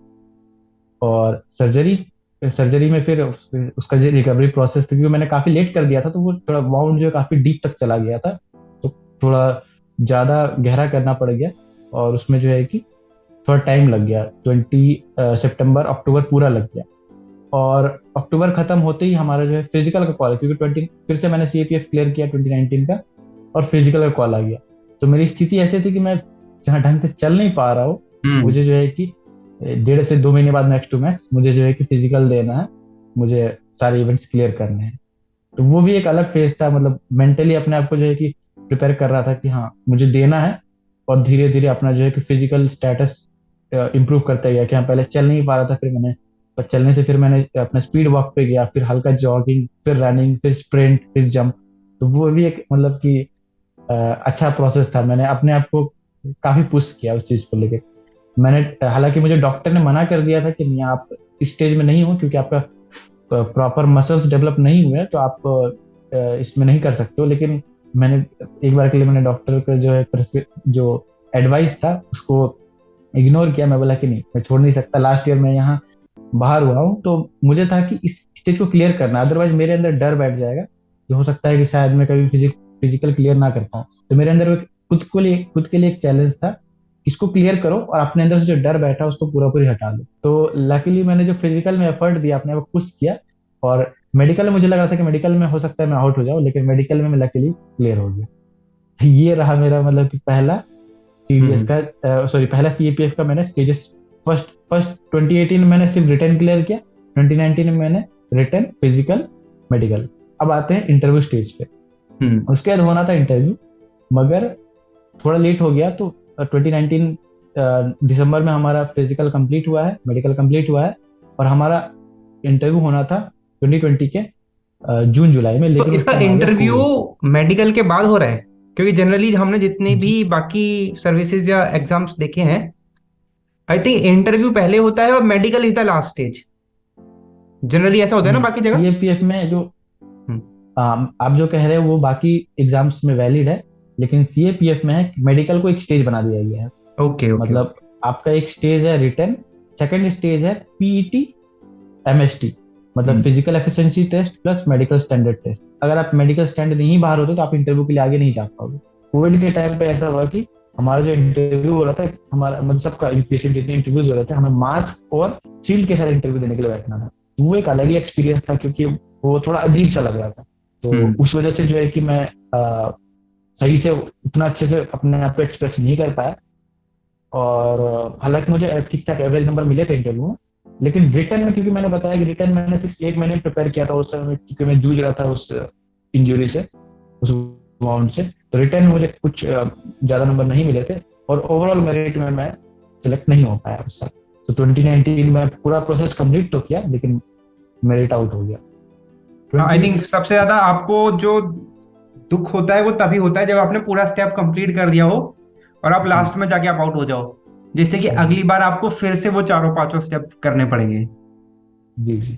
और सर्जरी में फिर उसका जो रिकवरी प्रोसेस था, क्योंकि मैंने काफी लेट कर दिया था, तो वो थोड़ा वाउंड जो है काफी डीप तक चला गया था, तो थोड़ा ज्यादा गहरा करना पड़ गया। और उसमें जो है कि थोड़ा टाइम लग गया, 20 सितंबर अक्टूबर पूरा लग गया। और अक्टूबर खत्म होते ही हमारा जो है फिजिकल का कॉल है, क्योंकि 20 फिर से मैंने सीएपीएफ क्लियर किया 2019 का, और फिजिकल का कॉल आ गया। तो मेरी स्थिति ऐसी थी कि मैं जहाँ ढंग से चल नहीं पा रहा हूँ, हम्म। मुझे जो है कि 1.5 से 2 महीने बाद मैक्स टू मैक्स मुझे जो है कि फिजिकल देना है, मुझे सारे इवेंट्स क्लियर करने हैं। तो वो भी एक अलग फेज था। मतलब मेंटली अपने आप को जो है कि प्रिपेयर कर रहा था कि हाँ मुझे देना है। और धीरे धीरे अपना जो है कि फिजिकल स्टेटस इंप्रूव करता गया, कि हाँ पहले चल नहीं पा रहा था, फिर मैंने, पर चलने से फिर मैंने अपना स्पीड वॉक पे गया, फिर हल्का जॉगिंग, फिर रनिंग, फिर स्प्रिंट, फिर जंप। तो वो भी एक मतलब कि अच्छा प्रोसेस था। मैंने अपने आप को काफी पुश किया उस चीज को लेके। मैंने, हालांकि मुझे डॉक्टर ने मना कर दिया था कि नहीं आप इस स्टेज में नहीं हो, क्योंकि आपका प्रॉपर मसल्स डेवलप नहीं हुए, तो आप इसमें नहीं कर सकते हो। लेकिन मैंने एक बार के लिए मैंने डॉक्टर का जो है जो एडवाइस था उसको इग्नोर किया। मैं बोला कि नहीं, मैं छोड़ नहीं सकता। लास्ट ईयर मैं यहाँ बाहर हुआ हूँ, तो मुझे था कि इस स्टेज को क्लियर करना, अदरवाइज मेरे अंदर डर बैठ जाएगा कि हो सकता है कि शायद मैं कभी फिजिकल क्लियर ना कर पाऊँ। तो मेरे अंदर खुद के लिए एक चैलेंज था, इसको क्लियर करो और अपने अंदर से जो डर बैठा उसको पूरा पूरी हटा दो। तो लकीली मैंने जो फिजिकल में एफर्ट दिया, अपने आप को पुश किया। और मेडिकल में मुझे लग रहा था कि मेडिकल में हो सकता है मैं आउट हो जाऊं, लेकिन मेडिकल में मैं लकीली क्लियर हो गया। ये रहा मेरा मतलब कि पहला सीडीएस हम्म। का, सॉरी, पहला सीएपीएफ का मैंने स्टेजेस। फर्स्ट फर्स्ट 2018 में मैंने सिर्फ रिटर्न क्लियर किया, 2019 में मैंने रिटन, फिजिकल, मेडिकल। अब आते हैं इंटरव्यू स्टेज पे। उसके बाद होना था इंटरव्यू, मगर थोड़ा लेट हो गया। तो 2019 दिसंबर में हमारा फिजिकल कंप्लीट हुआ है, मेडिकल कंप्लीट हुआ है, और हमारा इंटरव्यू होना था 2020 के जून जुलाई में, तो लेकिन उस इसका टाइम आ गया इंटरव्यू कोविड। मेडिकल के बाद हो रहा है? क्योंकि जनरली हमने जितने भी जी बाकी सर्विसेज या एग्जाम्स देखे हैं, आई थिंक इंटरव्यू पहले होता है और medical is the last stage. Generally ऐसा होता है ना नहीं, बाकी जगह? सीएपीएफ में जो हम्म। आप जो कह रहे हो वो बाकी एग्जाम्स में वैलिड है, लेकिन सीएपीएफ में है मेडिकल को एक स्टेज बना दिया गया है। ओके ओके मतलब ओके। आपका एक स्टेज है रिटन, सेकंड स्टेज है पीईटी, एमएसटी, मतलब hmm. Physical efficiency test plus medical standard test. अगर आप मेडिकल स्टैंडर्ड नहीं बाहर होते तो आप इंटरव्यू के लिए आगे नहीं जा पाओगे। कोविड के टाइम पे ऐसा हुआ कि हमारा जो इंटरव्यू हो रहा था, हमारा मतलब सबका यूपीएससी जितने इंटरव्यूज हो रहे थे, हमें मास्क और शील्ड के साथ इंटरव्यू देने के लिए बैठना था। वो एक अलग ही एक्सपीरियंस था, क्योंकि वो थोड़ा अजीब सा लग रहा था। तो हम्म। उस वजह से जो है कि मैं सही से उतना अच्छे से अपने आप को एक्सप्रेस नहीं कर पाया। और हालांकि मुझे ठीक ठाक एवरेज नंबर मिले थे इंटरव्यू में, लेकिन रिटर्न में, क्योंकि मैंने बताया कि रिटर्न मैंने सिर्फ 1 महीने प्रिपेयर किया था उस समय, क्योंकि मैं जूझ रहा था उस इंजरी से, उस वाउंड से। तो रिटर्न में मुझे कुछ ज्यादा नंबर नहीं मिले थे, और ओवरऑल मेरिट में मैं सिलेक्ट नहीं हो पाया उस साल। तो 2019 में पूरा प्रोसेस कंप्लीट तो किया, लेकिन मेरिट आउट हो गया। आई 20 थिंक सबसे ज्यादा आपको जो दुख होता है वो तभी होता है जब आपने पूरा स्टेप कंप्लीट कर दिया हो और आप जी लास्ट में जाके आप आउट हो जाओ, जिससे कि जी अगली बार आपको फिर से वो चारों पांचों स्टेप करने पड़ेंगे। जी जी,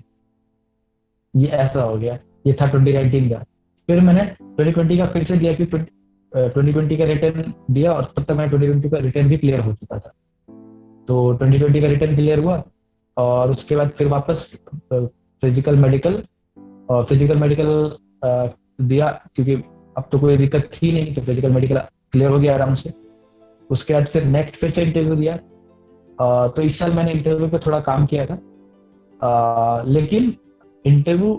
ये ऐसा हो गया। ये था 2019 का। फिर मैंने 2020 का फिर से दिया, कि 2020 का रिटर्न दिया, और तब तक मैं 2020 का रिटर्न भी क्लियर हो चुका था। तो 2020 का रिटर्न क्लियर हुआ, और उसके बाद फिर वापस फिजिकल मेडिकल, और फिजिकल मेडिकल दिया, क्योंकि अब तो कोई दिक्कत थी नहीं, तो फिजिकल मेडिकल क्लियर हो गया आराम से। उसके बाद फिर नेक्स्ट फिर से इंटरव्यू दिया। तो इस साल मैंने इंटरव्यू पे थोड़ा काम किया था, लेकिन इंटरव्यू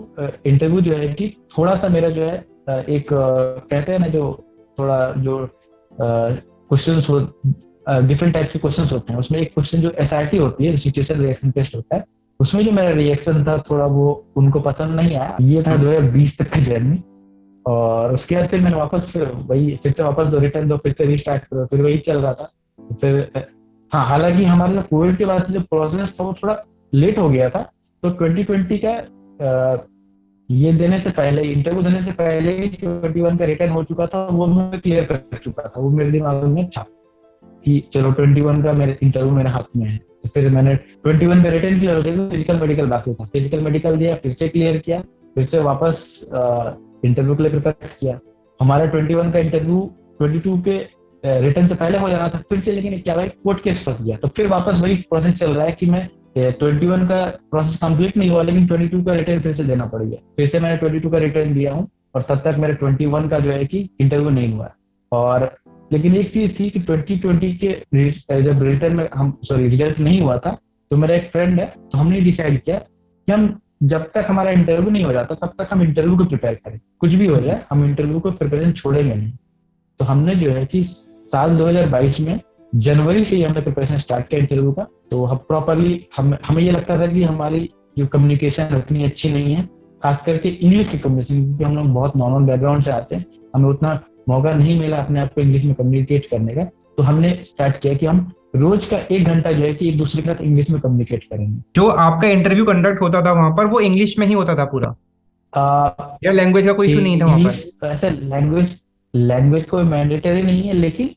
इंटरव्यू जो है कि थोड़ा सा मेरा जो है एक कहते हैं ना, जो थोड़ा जो क्वेश्चंस हो, डिफरेंट टाइप के क्वेश्चंस होते हैं। उसमें एक क्वेश्चन जो एसआरटी होती है, सिचुएशन रिएक्शन टेस्ट होता है, उसमें जो मेरा रिएक्शन था थोड़ा वो उनको पसंद नहीं आया। ये था 2020 तक की जर्नी। और उसके बाद फिर मैंने वापस फिर से वापस दो, रिटर्न दो, फिर से रीस्टार्ट करो, फिर वही चल रहा था। फिर हाँ, हालांकि हमारे कोविड के बाद से जो प्रोसेस था वो थोड़ा लेट हो गया था। तो 2020 का ये देने से पहले, इंटरव्यू देने से पहले ही 21 का रिटर्न हो चुका था, वो मैं क्लियर कर चुका था। वो मेरे दिमाग में था कि चलो 21 का मेरे इंटरव्यू मेरे हाथ में है। तो फिर मैंने 21 का रिटर्न क्लियर हो गया, फिजिकल मेडिकल बाकी था, फिजिकल मेडिकल दिया, फिर से क्लियर किया, फिर से वापस इंटरव्यू के लिए प्रिपेयर किया। हमारा 21 का इंटरव्यू 22 के रिटर्न से पहले हो जाना था फिर से, लेकिन क्या भाई कोर्ट केस फंस गया। तो फिर वापस वही प्रोसेस चल रहा है कि मैं 21 का प्रोसेस कंप्लीट नहीं हुआ, लेकिन 22 का रिटर्न फिर से देना पड़ गया। फिर से मैंने 22 का रिटर्न दिया हूँ, और तब तक मेरे 21 का जो है कि इंटरव्यू नहीं हुआ। और लेकिन एक चीज थी कि 2020 के जब रिटर्न में हम सॉरी रिजल्ट नहीं हुआ था, तो मेरा एक फ्रेंड है, तो हमने डिसाइड किया कि हम जब तक हमारा इंटरव्यू नहीं हो जाता तब तक हम इंटरव्यू को प्रिपेयर करें, कुछ भी हो जाए हम इंटरव्यू को प्रिपरेशन छोड़ेंगे नहीं। तो हमने जो है कि साल 2022 में जनवरी से ही हमने प्रिपरेशन स्टार्ट किया इंटरव्यू का। तो हम प्रॉपरली हमें ये लगता था कि हमारी जो कम्युनिकेशन उतनी अच्छी नहीं है, खास करके इंग्लिश की कम्युनिकेशन, क्योंकि हम लोग बहुत नॉर्मल बैकग्राउंड से आते हैं, हमें उतना मौका नहीं मिला अपने आप को इंग्लिश में कम्युनिकेट करने का। तो हमने स्टार्ट किया कि हम रोज का 1 घंटा जो है कि एक दूसरे के साथ इंग्लिश में कम्युनिकेट करेंगे। जो आपका इंटरव्यू कंडक्ट होता था वहां पर, वो इंग्लिश में ही होता था पूरा, या लैंग्वेज का कोई इशू नहीं था वहां पर? इंग्लिश ऐसा लैंग्वेज लैंग्वेज कोई मैंडेटरी नहीं है, लेकिन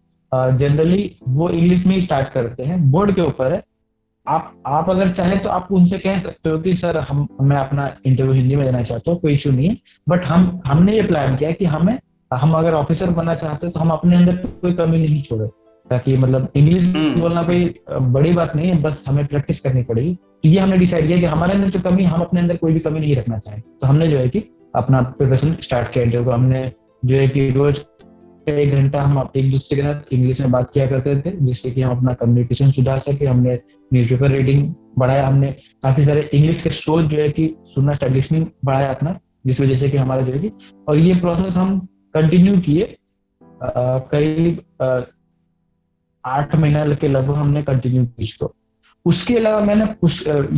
जनरली वो इंग्लिश में ही स्टार्ट करते हैं, बोर्ड के ऊपर है। आप अगर चाहें तो आप उनसे कह सकते हो कि सर मैं अपना इंटरव्यू हिंदी में देना चाहता हूँ, कोई इशू नहीं है। बट हमने ये प्लान किया कि हम अगर ऑफिसर बनना चाहते हैं तो हम अपने अंदर कोई कमी नहीं छोड़े, ताकि मतलब इंग्लिश बोलना कोई बड़ी बात नहीं है, बस हमें प्रैक्टिस करनी पड़ेगी। तो ये हमने डिसाइड किया कि हमारे अंदर जो कमी, हम अपने अंदर कोई भी कमी नहीं रखना चाहें। तो हमने जो है कि अपना प्रिपरेशन स्टार्ट किया इंटरव्यू को। हमने जो है कि रोज 1 घंटा हम एक दूसरे के साथ इंग्लिश में बात किया करते थे, जिससे कि हम अपना कम्युनिकेशन सुधार सके। हमने न्यूज़पेपर रीडिंग बढ़ाया, हमने काफी सारे इंग्लिश के शोज जो है कि सुनना स्टार्ट, लिसनिंग बढ़ाया अपना, जिस वजह से कि हमारा जो है कि, और ये प्रोसेस हम कंटिन्यू किए करीब 8 महीना के लगभग हमने कंटिन्यू की इसको। उसके अलावा मैंने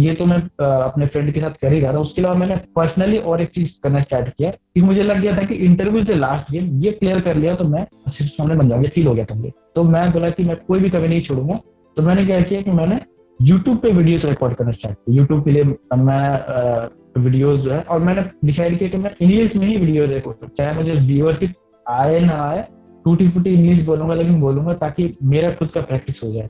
ये तो मैं अपने फ्रेंड के साथ कर ही रहा था, उसके अलावा मैंने पर्सनली और एक चीज करना स्टार्ट किया कि मुझे लग गया था कि इंटरव्यू से लास्ट गेम ये क्लियर कर लिया तो मैं सिर्फ सामने बन जाऊंगा, फील हो गया था मुझे। तो मैं बोला कि मैं कोई भी कभी नहीं छोड़ूंगा। तो मैंने क्या किया कि मैंने यूट्यूब पे वीडियोस रिकॉर्ड करना स्टार्ट किया। यूट्यूब के लिए मैं वीडियोस जो है, और मैंने डिसाइड किया कि मैं इंग्लिश में ही वीडियो रिकॉर्ड, चाहे मुझे व्यूअरशिप आए ना आए, टूटी फूटी इंग्लिश बोलूंगा लेकिन बोलूंगा, ताकि मेरा खुद का प्रैक्टिस हो जाए।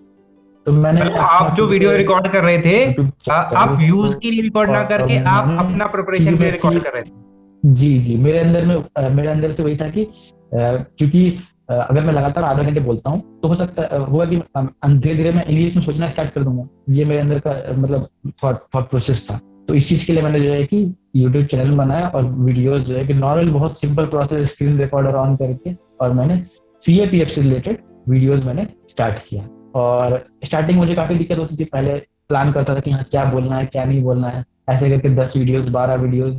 तो मैंने मतलब अपना आप जो खुद वीडियो के रिकॉर्ड कर रहे थे, यूट्यूब आप चैनल व्यूज को, के लिए रिकॉर्ड ना और करके आप मैंने अपना क्योंकि प्रिपरेशन के लिए मैं रिकॉर्ड कर रहे थे। जी जी, मेरे अंदर में मेरे अंदर से वही था कि क्योंकि अगर मैं लगातार आधा घंटे बोलता हूँ तो हो सकता होगा कि धीरे धीरे मैं इंग्लिश में सोचना स्टार्ट कर दूंगा। ये मेरे अंदर का मतलब थॉट प्रोसेस था। तो इस चीज के लिए मैंने जो है कि यूट्यूब चैनल बनाया, और वीडियोस जो है कि नॉर्मल बहुत simple process, screen recorder on करके, और मैंने सीएपीएफ से रिलेटेड वीडियोस मैंने स्टार्ट किया। और स्टार्टिंग मुझे काफी दिक्कत होती थी, पहले प्लान करता था कि हाँ क्या बोलना है क्या नहीं बोलना है, ऐसे करके 10 वीडियोस 12 वीडियोस,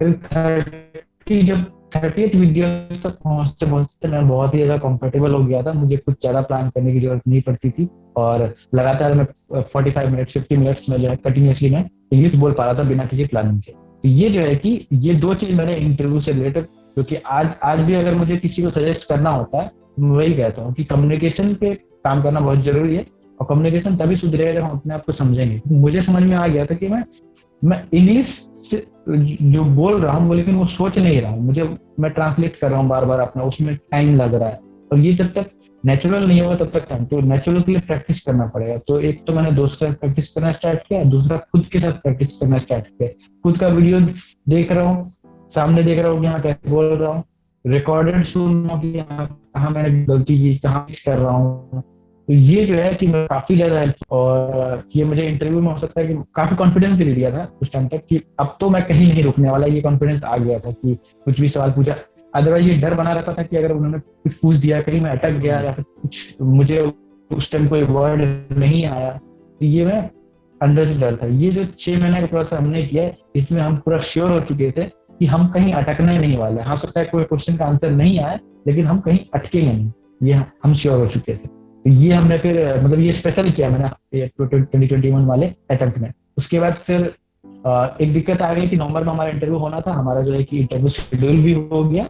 फिर जब 30th वीडियो तक पहुंचते पहुंचते मैं बहुत ही ज्यादा कंफर्टेबल हो गया था, मुझे कुछ ज्यादा प्लान करने की जरूरत नहीं पड़ती थी। और लगातार मैं 45 मिनट 50 मिनट्स में जो है कंटिन्यूसली मैं इंग्लिश बोल पा रहा था बिना किसी प्लानिंग के। तो ये जो है कि ये दो चीज मैंने इंटरव्यू से रिलेटेड, क्योंकि आज आज भी अगर मुझे किसी को सजेस्ट करना होता है तो मैं वही कहता हूँ कि कम्युनिकेशन पे काम करना बहुत जरूरी है। और कम्युनिकेशन तभी सुधरेगा जब हम अपने आप को समझेंगे। मुझे समझ में आ गया था कि मैं इंग्लिश जो बोल रहा हूँ लेकिन वो सोच नहीं रहा हूँ, मुझे मैं ट्रांसलेट कर रहा हूँ बार बार अपना, उसमें टाइम लग रहा है। और ये जब तक नेचुरल नहीं होगा तब तक टाइम, तो नेचुरल के लिए प्रैक्टिस करना पड़ेगा। तो एक तो मैंने दोस्त का प्रैक्टिस करना स्टार्ट किया, दूसरा खुद के साथ प्रैक्टिस करना स्टार्ट किया। खुद का वीडियो देख रहा हूँ, सामने देख रहा हूँ कि हाँ कैसे बोल रहा हूँ, रिकॉर्डेड सुन रहा हूँ कि हाँ कहाँ मैंने गलती की, कहाँ मिस कर रहा हूँ। तो ये जो है कि मैं काफी ज्यादा हेल्प, और ये मुझे इंटरव्यू में हो सकता है कि काफी कॉन्फिडेंस भी ले लिया था उस टाइम तक कि अब तो मैं कहीं नहीं रुकने वाला, ये कॉन्फिडेंस आ गया था कि कुछ भी सवाल पूछा। अदरवाइज ये डर बना रहता था कि अगर उन्होंने कुछ पूछ दिया, कहीं मैं अटक गया या फिर कुछ मुझे उस टाइम कोई वर्ड नहीं आया, तो ये मैं अंदर से डर था। ये जो 6 महीने का प्रोसेस हमने किया, इसमें हम पूरा श्योर हो चुके थे कि हम कहीं अटकने नहीं वाले। हो सकता है कोई क्वेश्चन का आंसर नहीं आए लेकिन हम कहीं अटकेंगे नहीं, ये हम श्योर हो चुके थे। तो ये हमने फिर मतलब ये स्पेशल किया मैंने 2021 वाले अटेम्प्ट में। उसके बाद फिर एक दिक्कत आ गई कि नवंबर में हमारा इंटरव्यू होना था, हमारा जो है कि इंटरव्यू शेड्यूल भी हो गया,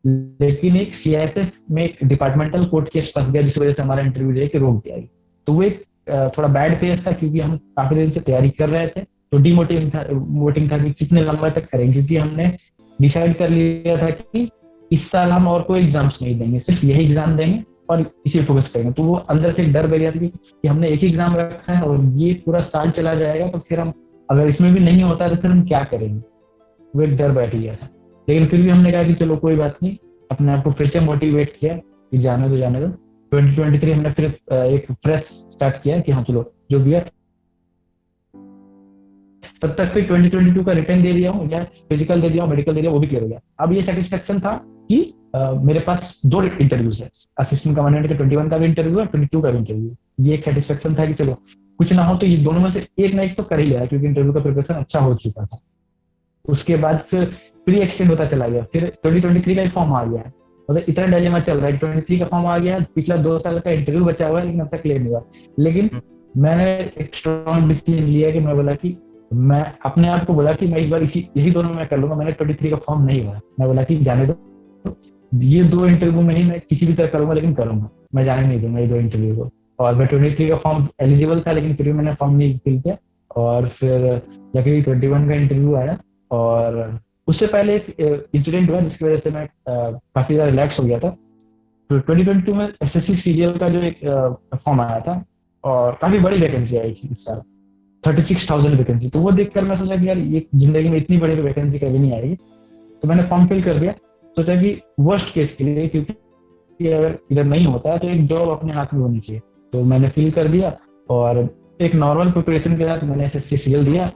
लेकिन एक सीआईएसएफ में एक डिपार्टमेंटल कोर्ट केस फंस गया जिस वजह से हमारा इंटरव्यू जो है कि रोक दिया गया। तो वो एक थोड़ा बैड फेज था, क्योंकि हम काफी दिन से तैयारी कर रहे थे। तो डिमोटिवेटिंग था कि कितने लंबे तक करेंगे, क्योंकि हमने डिसाइड कर लिया था कि इस साल हम और कोई एग्जाम्स नहीं देंगे, सिर्फ यही एग्जाम देंगे और इसी फोकस करेंगे। तो वो अंदर से एक डर बैठ गया था कि हमने एक ही एग्जाम रखा है और ये पूरा साल चला जाएगा, तो फिर हम अगर इसमें भी नहीं होता तो फिर हम क्या करेंगे, वो एक डर बैठ गया था। लेकिन फिर भी हमने कहा कि चलो कोई बात नहीं, अपने आप को फिर से मोटिवेट किया कि जाने दो जाने दो। 2023 हमने फिर एक फ्रेश स्टार्ट किया कि हाँ चलो जो भी है। तब तक फिर 2022 का रिटर्न दे दिया हूँ, या फिजिकल दे दिया हूँ, मेडिकल दे दिया, वो भी क्लियर हो गया। अब ये सेटिस्फेक्शन था कि मेरे पास 2 इंटरव्यूज है, असिस्टेंट कमांडेंट का 21 का भी इंटरव्यू है, 22 का भी इंटरव्यू। ये एक सेटिस्फेक्शन था कि चलो कुछ ना हो तो ये दोनों में से एक ना एक तो कर ही लिया, क्योंकि इंटरव्यू का प्रिपरेशन अच्छा हो चुका था। उसके बाद फिर प्री एक्सटेंड होता चला गया, फिर 2023 का ही फॉर्म आ गया है। मतलब इतना डायलेमा चल रहा है, 23 का फॉर्म आ गया है, पिछला 2 साल का इंटरव्यू बचा हुआ है लेकिन अब तक क्लियर नहीं हुआ। लेकिन मैंने एक स्ट्रॉन्ग डिसीजन लिया कि मैं बोला कि मैं अपने आप को बोला कि मैं इस बार इसी यही दोनों में कर लूंगा। मैंने 23 का फॉर्म नहीं भरा, मैं बोला कि जाने दो, ये 2 इंटरव्यू में ही मैं किसी भी तरह करूंगा, लेकिन करूंगा, मैं जाने नहीं दूंगा ये 2 इंटरव्यू को। और मैं 23 का फॉर्म एलिजिबल था, लेकिन फिर भी मैंने फॉर्म नहीं फिल किया। और फिर जाके 21 का इंटरव्यू आया। और उससे पहले एक इंसिडेंट हुआ जिसकी वजह से मैं काफी ज्यादा रिलैक्स हो गया था। तो 2022 में एसएससी सीजीएल का जो एक फॉर्म आया था, और काफी बड़ी वैकेंसी आई थी इस साल, 36,000 वैकेंसी। तो वो देखकर मैं सोचा कि यार ये जिंदगी में इतनी बड़ी वैकेंसी कभी नहीं आएगी। तो मैंने फॉर्म फिल कर दिया, सोचा कि वर्स्ट केस के लिए, क्योंकि अगर इधर नहीं होता है तो एक जॉब अपने हाथ में होनी चाहिए। तो मैंने फिल कर दिया, और एक नॉर्मल प्रिपरेशन के साथ मैंने एसएससी सीजीएल दिया।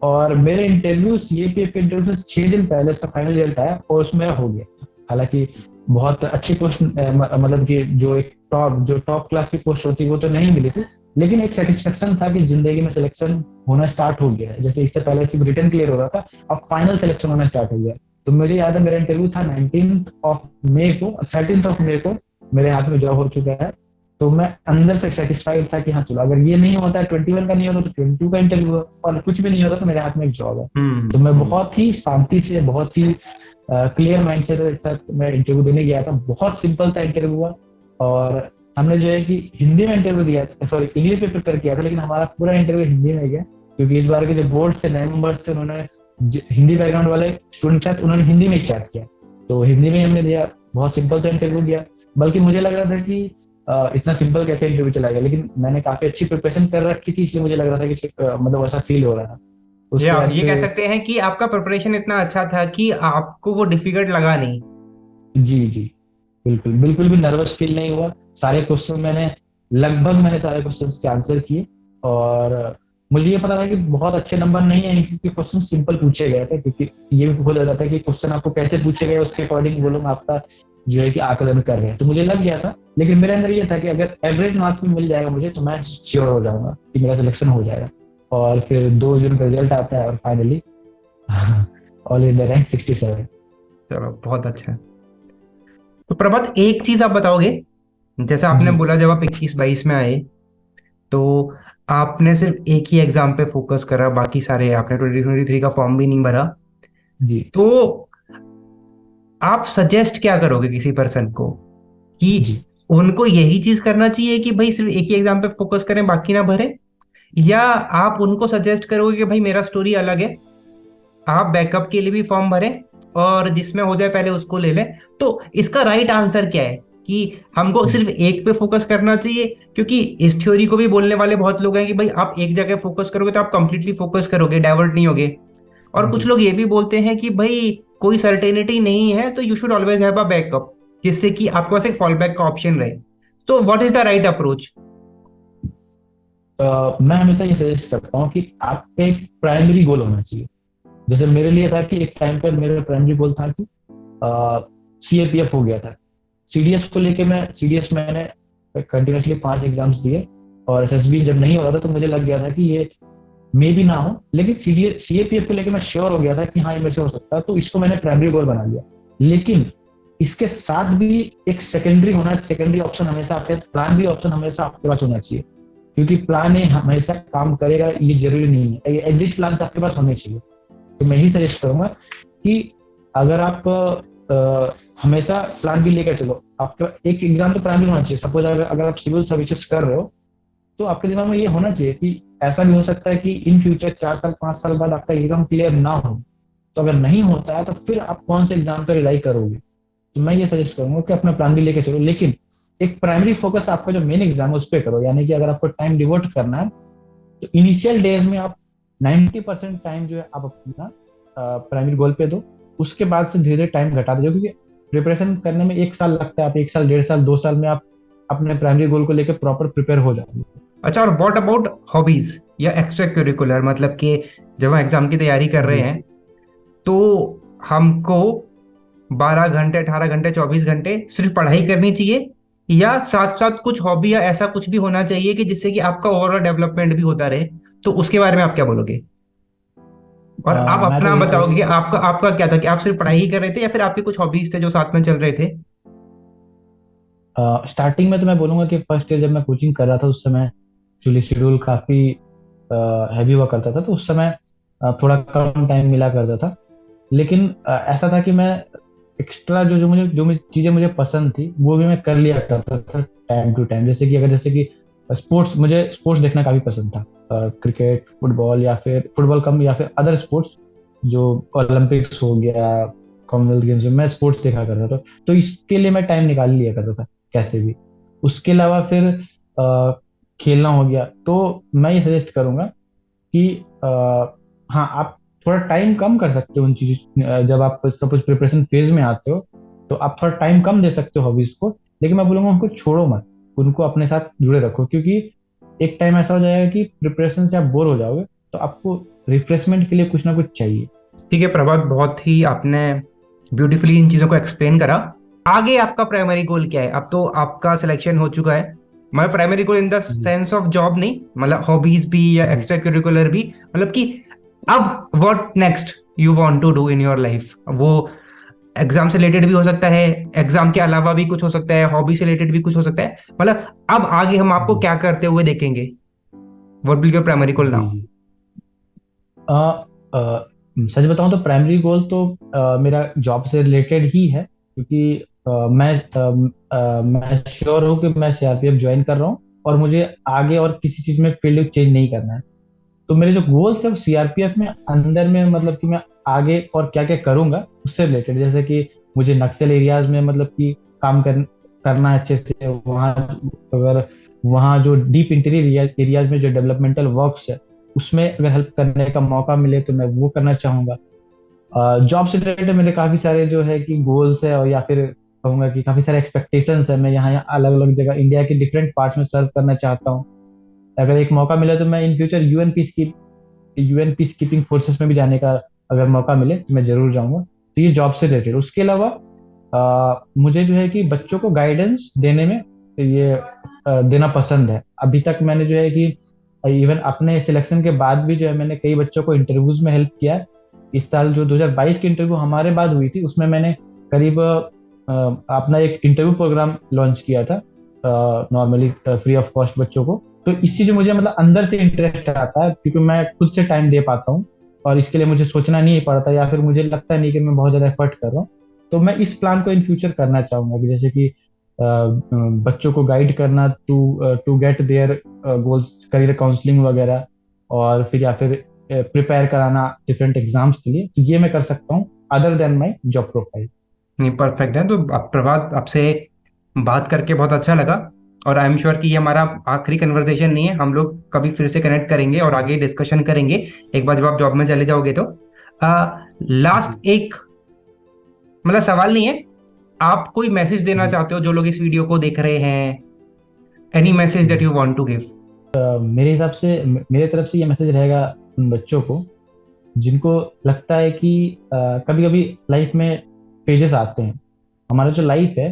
और मेरे इंटरव्यू सीएपीएफ के इंटरव्यू से 6 दिन पहले उसका फाइनल रिजल्ट आया, और उसमें मेरा हो गया। हालांकि बहुत अच्छी पोस्ट, मतलब कि जो टॉप क्लास की पोस्ट होती है वो तो नहीं मिली थी, लेकिन एक सेटिस्फेक्शन था कि जिंदगी में सिलेक्शन होना स्टार्ट हो गया है। जैसे इससे पहले सिर्फ रिटर्न क्लियर हो रहा था, अब फाइनल सिलेक्शन होना स्टार्ट हो गया। तो मुझे याद है मेरा इंटरव्यू था 19 ऑफ मई को, 13 ऑफ मई को मेरे हाथ में जॉब हो चुका है। तो मैं अंदर से सेटिस्फाइड था कि हाँ चलो, अगर ये नहीं होता है, 21 का नहीं होता तो 22 का इंटरव्यू, और कुछ भी नहीं होता तो मेरे हाथ में एक जॉब है। तो मैं बहुत ही शांति से, बहुत ही क्लियर माइंड से के साथ मैं इंटरव्यू देने गया था। बहुत सिंपल सा इंटरव्यू हुआ, और हमने जो है कि हिंदी में इंटरव्यू दिया, सॉरी इंग्लिश में प्रिपेयर किया था, लेकिन हमारा पूरा इंटरव्यू हिंदी में गया, क्योंकि इस बार के जो बोर्ड से नए मेंबर्स थे, उन्होंने हिंदी बैकग्राउंड वाले स्टूडेंट थे, उन्होंने हिंदी में स्टार्ट किया। तो हिंदी में हमने दिया, बहुत सिंपल सा इंटरव्यू दिया। बल्कि मुझे लग रहा था कि इतना सिंपल कैसे इंटरव्यू चला गया, लेकिन मैंने काफी अच्छी प्रिपरेशन कर रखी थी, इसलिए मुझे लग रहा था कि मतलब ऐसा फील हो रहा था। ये उसके आप बाद ये कह फिर सकते हैं कि आपका प्रिपरेशन इतना अच्छा था कि आपको वो डिफिकल्ट लगा नहीं। जी जी, बिल्कुल बिल्कुल भी नर्वस फील नहीं हुआ। सारे क्वेश्चन मैंने सारे क्वेश्चन के आंसर किए, और मुझे ये पता था कि बहुत अच्छे नंबर नहीं आएंगे, क्योंकि क्वेश्चन सिंपल पूछे गए थे। क्योंकि ये भी बोला जाता है कि क्वेश्चन आपको कैसे पूछे गए उसके अकॉर्डिंग वो लोग आपका जो है कि आकलन कर रहे हैं। तो मुझे लग गया था, लेकिन मेरे अंदर ये था कि अगर एवरेज मार्क्स में मिल जाएगा मुझे, तो मैं श्योर हो जाऊंगा कि मेरा सिलेक्शन हो जाएगा। और फिर 2 जून का रिजल्ट आता है, और फाइनली ऑल इंडिया रैंक 67। चलो बहुत अच्छा है। तो प्रभात, एक चीज आप बताओगे, जैसे आपने जी बोला जब आप 21-22 में आए तो आपने सिर्फ एक ही एग्जाम पे फोकस करा, बाकी सारे आपने 2023 का फॉर्म भी नहीं भरा। जी तो आप सजेस्ट क्या करोगे किसी पर्सन को कि जी। उनको यही चीज करना चाहिए कि भाई सिर्फ एक ही एग्जाम पे फोकस करें बाकी ना भरे, या आप उनको सजेस्ट करोगे कि भाई मेरा स्टोरी अलग है, आप बैकअप के लिए भी फॉर्म भरें और जिसमें हो जाए पहले उसको ले लें? तो इसका राइट आंसर क्या है कि हमको हम्म, सिर्फ एक पे फोकस करना चाहिए? क्योंकि इस थ्योरी को भी बोलने वाले बहुत लोग हैं कि भाई आप एक जगह फोकस करोगे तो आप कंप्लीटली फोकस करोगे, डाइवर्ट नहीं होगे। और कुछ जी। लोग ये भी बोलते हैं कि भाई कोई सर्टेनिटी नहीं है तो you should always have a backup, जिससे कि आपके पास एक फॉल बैक का ऑप्शन रहे। तो what is the right approach? मैं हमेशा ये सजेस्ट करता हूँ कि आपका एक प्राइमरी गोल होना चाहिए। जैसे मेरे लिए था कि एक टाइम पर मेरा प्राइमरी गोल था कि सीएपीएफ हो गया था। सीडीएस को लेके सीडीएस मैंने कंटिन्यूसली 5 एग्जाम्स दिए, और एसएसबी जब नहीं हो रहा था तो मुझे लग गया था कि ये मे भी ना हो, लेकिन सीएपीएफ को लेके मैं श्योर हो गया था कि हाँ ये मेरे से हो सकता है, तो इसको मैंने प्राइमरी गोल बना लिया। लेकिन इसके साथ भी एक सेकेंडरी ऑप्शन हमेशा आपके, प्राइमरी ऑप्शन हमेशा आपके पास होना चाहिए। क्योंकि प्लान ए हमेशा काम करेगा ये जरूरी नहीं है, एग्जिट प्लान आपके पास होने चाहिए। तो मैं ही सजेस्ट करूंगा कि अगर आप हमेशा प्लान बी लेकर चलो। आपका एक एग्जाम तो प्राइमरी होना चाहिए। सपोज अगर आप सिविल सर्विसेज कर रहे हो, तो आपके दिमाग में ये होना चाहिए कि ऐसा भी हो सकता है कि इन फ्यूचर 4 साल 5 साल बाद आपका एग्जाम क्लियर ना हो। तो अगर नहीं होता है तो फिर आप कौन से एग्जाम पर रिलाई करोगे? तो मैं ये सजेस्ट करूंगा कि अपना प्लान भी लेके चलो, लेकिन एक प्राइमरी फोकस आपका जो मेन एग्जाम है उस पर करो। यानी कि अगर आपको टाइम डिवोट करना है, तो इनिशियल डेज में आप 90% टाइम जो है आप अपना प्राइमरी गोल पे दो। उसके बाद से धीरे धीरे टाइम घटा दीजिए, क्योंकि प्रिपरेशन करने में 1 साल लगता है। आप 1 साल, 1.5 साल, 2 साल में आप अपने प्राइमरी गोल को लेकर प्रॉपर प्रिपेयर हो जाएंगे। अच्छा, और व्हाट अबाउट हॉबीज या एक्स्ट्रा करिकुलर, मतलब कि जब हम एग्जाम की तैयारी कर रहे जी। हैं तो हमको 12 घंटे, 18 घंटे, 24 घंटे सिर्फ पढ़ाई करनी चाहिए, या साथ साथ कुछ हॉबी या ऐसा कुछ भी होना चाहिए कि जिससे कि आपका ओवरऑल डेवलपमेंट भी होता रहे? तो उसके बारे में आप क्या बोलोगे? और आप मैं तो अपना यही बताओगे सजेस्ट कि आपका आपका क्या था, कि आप सिर्फ पढ़ाई ही कर रहे थे या फिर आपके कुछ हॉबीज थे जो साथ में चल रहे थे? स्टार्टिंग में तो मैं बोलूंगा कि फर्स्ट ईयर जब मैं कोचिंग कर रहा था, उस समय एक्चुअली शेड्यूल काफी हैवी हुआ करता था, तो उस समय थोड़ा कम टाइम मिला करता था। लेकिन ऐसा था कि मैं एक्स्ट्रा जो चीजें मुझे पसंद थी वो भी मैं कर लिया करता था टाइम टू टाइम। जैसे कि स्पोर्ट्स, मुझे स्पोर्ट्स देखना काफी पसंद था। क्रिकेट, फुटबॉल, या फिर फुटबॉल कम, या फिर अदर स्पोर्ट्स जो ओलंपिक्स हो गया, कॉमनवेल्थ गेम्स में मैं स्पोर्ट्स देखा करता था। तो इसके लिए मैं टाइम निकाल लिया करता था कैसे भी। उसके अलावा फिर खेलना हो गया। तो मैं ये सजेस्ट करूंगा कि हाँ, आप थोड़ा टाइम कम कर सकते हो उन चीज, जब आप सपोज प्रिपरेशन फेज में आते हो तो आप थोड़ा टाइम कम दे सकते हो हॉबीज को। लेकिन मैं बोलूंगा उनको छोड़ो मत, उनको अपने साथ जुड़े रखो, क्योंकि एक टाइम ऐसा हो जाएगा कि प्रिपरेशन से आप बोर हो जाओगे, तो आपको रिफ्रेशमेंट के लिए कुछ ना कुछ चाहिए। ठीक है प्रभात, बहुत ही आपने ब्यूटीफुली इन चीजों को एक्सप्लेन करा। आगे आपका प्राइमरी गोल क्या है? अब तो आपका सिलेक्शन हो चुका है, मतलब प्राइमरी गोल इन द जी सेंस ऑफ जॉब नहीं, मतलब हॉबीज भी या जी। एक्स्ट्रा करिकुलर भी, मतलब कि अब what next you want to do in your life, वो एग्जाम से रिलेटेड भी हो सकता है, एग्जाम के अलावा भी कुछ हो सकता है, हॉबी से रिलेटेड भी कुछ हो सकता है। मतलब अब आगे हम आपको जी क्या करते हुए देखेंगे? What will your primary goal ji now? जी। अ, सच बताऊं तो प्राइमरी गोल तो मेरा जॉब से रिलेटेड ही है, क्योंकि मैं श्योर हूँ कि मैं सीआरपीएफ ज्वाइन कर रहा हूँ और मुझे आगे और किसी चीज में फील्ड चेंज नहीं करना है। तो मेरे जो गोल्स है वो सीआरपीएफ में अंदर में, मतलब कि मैं आगे और क्या क्या करूंगा उससे रिलेटेड, जैसे कि मुझे नक्सल एरियाज में मतलब कि करना है अच्छे से वहाँ। अगर वहाँ जो डीप इंटीरियर एरियाज में जो डेवलपमेंटल वर्क्स है उसमें अगर हेल्प करने का मौका मिले तो मैं वो करना चाहूंगा। जॉब से रिलेटेड मेरे काफी सारे जो है कि गोल्स है, और या फिर कहूंगा कि काफी सारे एक्सपेक्टेशंस है। मैं यहाँ अलग अलग जगह इंडिया के डिफरेंट पार्ट्स में सर्व करना चाहता हूँ। अगर एक मौका मिले तो मैं in future UN peace keeping forces में भी जाने का अगर मौका मिले तो मैं जरूर जाऊंगा। तो ये जॉब से रिलेटेड। उसके अलावा मुझे जो है कि बच्चों को गाइडेंस देने में ये देना पसंद है। अभी तक मैंने जो है कि इवन अपने सिलेक्शन के बाद भी जो है मैंने कई बच्चों को इंटरव्यूज में हेल्प किया है। इस साल जो 2022 की इंटरव्यू हमारे बाद हुई थी उसमें मैंने करीब अपना एक इंटरव्यू प्रोग्राम लॉन्च किया था, नॉर्मली फ्री ऑफ कॉस्ट बच्चों को। तो इस चीज में मुझे मतलब अंदर से इंटरेस्ट आता है, क्योंकि मैं खुद से टाइम दे पाता हूँ और इसके लिए मुझे सोचना नहीं पड़ता, या फिर मुझे लगता नहीं कि मैं बहुत ज्यादा एफर्ट कर रहा हूँ। तो मैं इस प्लान को इन फ्यूचर करना चाहूंगा कि जैसे कि बच्चों को गाइड करना to to get their goals, career counselling वगैरह, और फिर या फिर प्रिपेयर कराना डिफरेंट एग्जाम्स के लिए। तो ये मैं कर सकता हूँ other than my job profile. नहीं, परफेक्ट है। तो प्रभात, आपसे बात करके बहुत अच्छा लगा, और आई एम श्योर कि ये हमारा आखिरी कन्वर्सेशन नहीं है। हम लोग कभी फिर से कनेक्ट करेंगे और आगे डिस्कशन करेंगे एक बार जब आप जॉब में चले जाओगे तो। जी लास्ट एक, मतलब सवाल नहीं है, आप कोई मैसेज देना जी। चाहते हो जो लोग इस वीडियो को देख रहे हैं? एनी मैसेज दैट जी यू वांट टू गिव? मेरे हिसाब से मेरे तरफ से ये मैसेज रहेगा उन बच्चों को जिनको लगता है कि कभी कभी लाइफ में फेजेस आते हैं। हमारा जो लाइफ है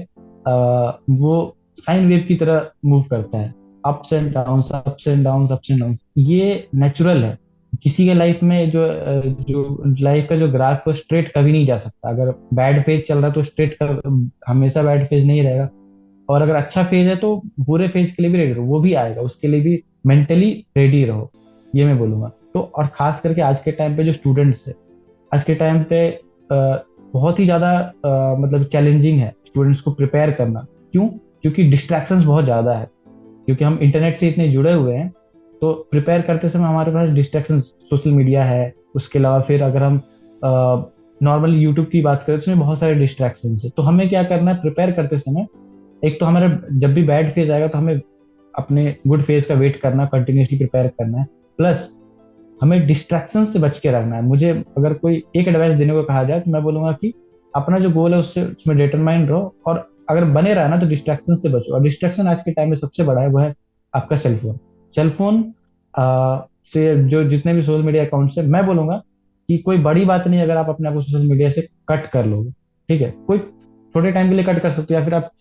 वो साइन वेव की तरह मूव करता है, ups and downs, ups and downs, ups and downs. ये नेचुरल है। किसी के लाइफ में जो लाइफ का जो ग्राफ है वो स्ट्रेट कभी नहीं जा सकता। अगर बैड फेज चल रहा है तो स्ट्रेट हमेशा बैड फेज नहीं रहेगा। और अगर अच्छा फेज है तो बुरे फेज के लिए भी रेडी रहो, वो भी आएगा, उसके लिए भी मेंटली रेडी रहो, ये मैं बोलूंगा। तो और खास करके आज के टाइम पे जो स्टूडेंट्स है, आज के टाइम पे बहुत ही ज्यादा मतलब चैलेंजिंग है स्टूडेंट्स को प्रिपेयर करना। क्यों? क्योंकि डिस्ट्रैक्शंस बहुत ज्यादा है, क्योंकि हम इंटरनेट से इतने जुड़े हुए हैं। तो प्रिपेयर करते समय हमारे पास डिस्ट्रैक्शन सोशल मीडिया है। उसके अलावा फिर अगर हम नॉर्मली यूट्यूब की बात करें तो उसमें बहुत सारे डिस्ट्रैक्शन है। तो हमें क्या करना है प्रिपेयर करते समय? एक तो हमारा जब भी बैड फेज आएगा तो हमें अपने गुड फेज का वेट करना, कंटिन्यूसली प्रिपेयर करना है। प्लस हमें डिस्ट्रैक्शन से बच के रखना है। मुझे अगर कोई एक एडवाइस देने को कहा जाए तो मैं बोलूंगा कि अपना जो गोल है उससे उसमें डिटरमाइन रहो, और अगर बने रहा ना तो डिस्ट्रैक्शन से बचो। और डिस्ट्रैक्शन आज के टाइम में सबसे बड़ा है वो है आपका सेलफोन। सेलफोन से जो जितने भी सोशल मीडिया अकाउंट्स है, मैं बोलूंगा कि कोई बड़ी बात नहीं अगर आप अपने आप को सोशल मीडिया से कट कर लोगे। ठीक है, कोई छोटे टाइम के लिए कट कर सकते हो, या फिर आप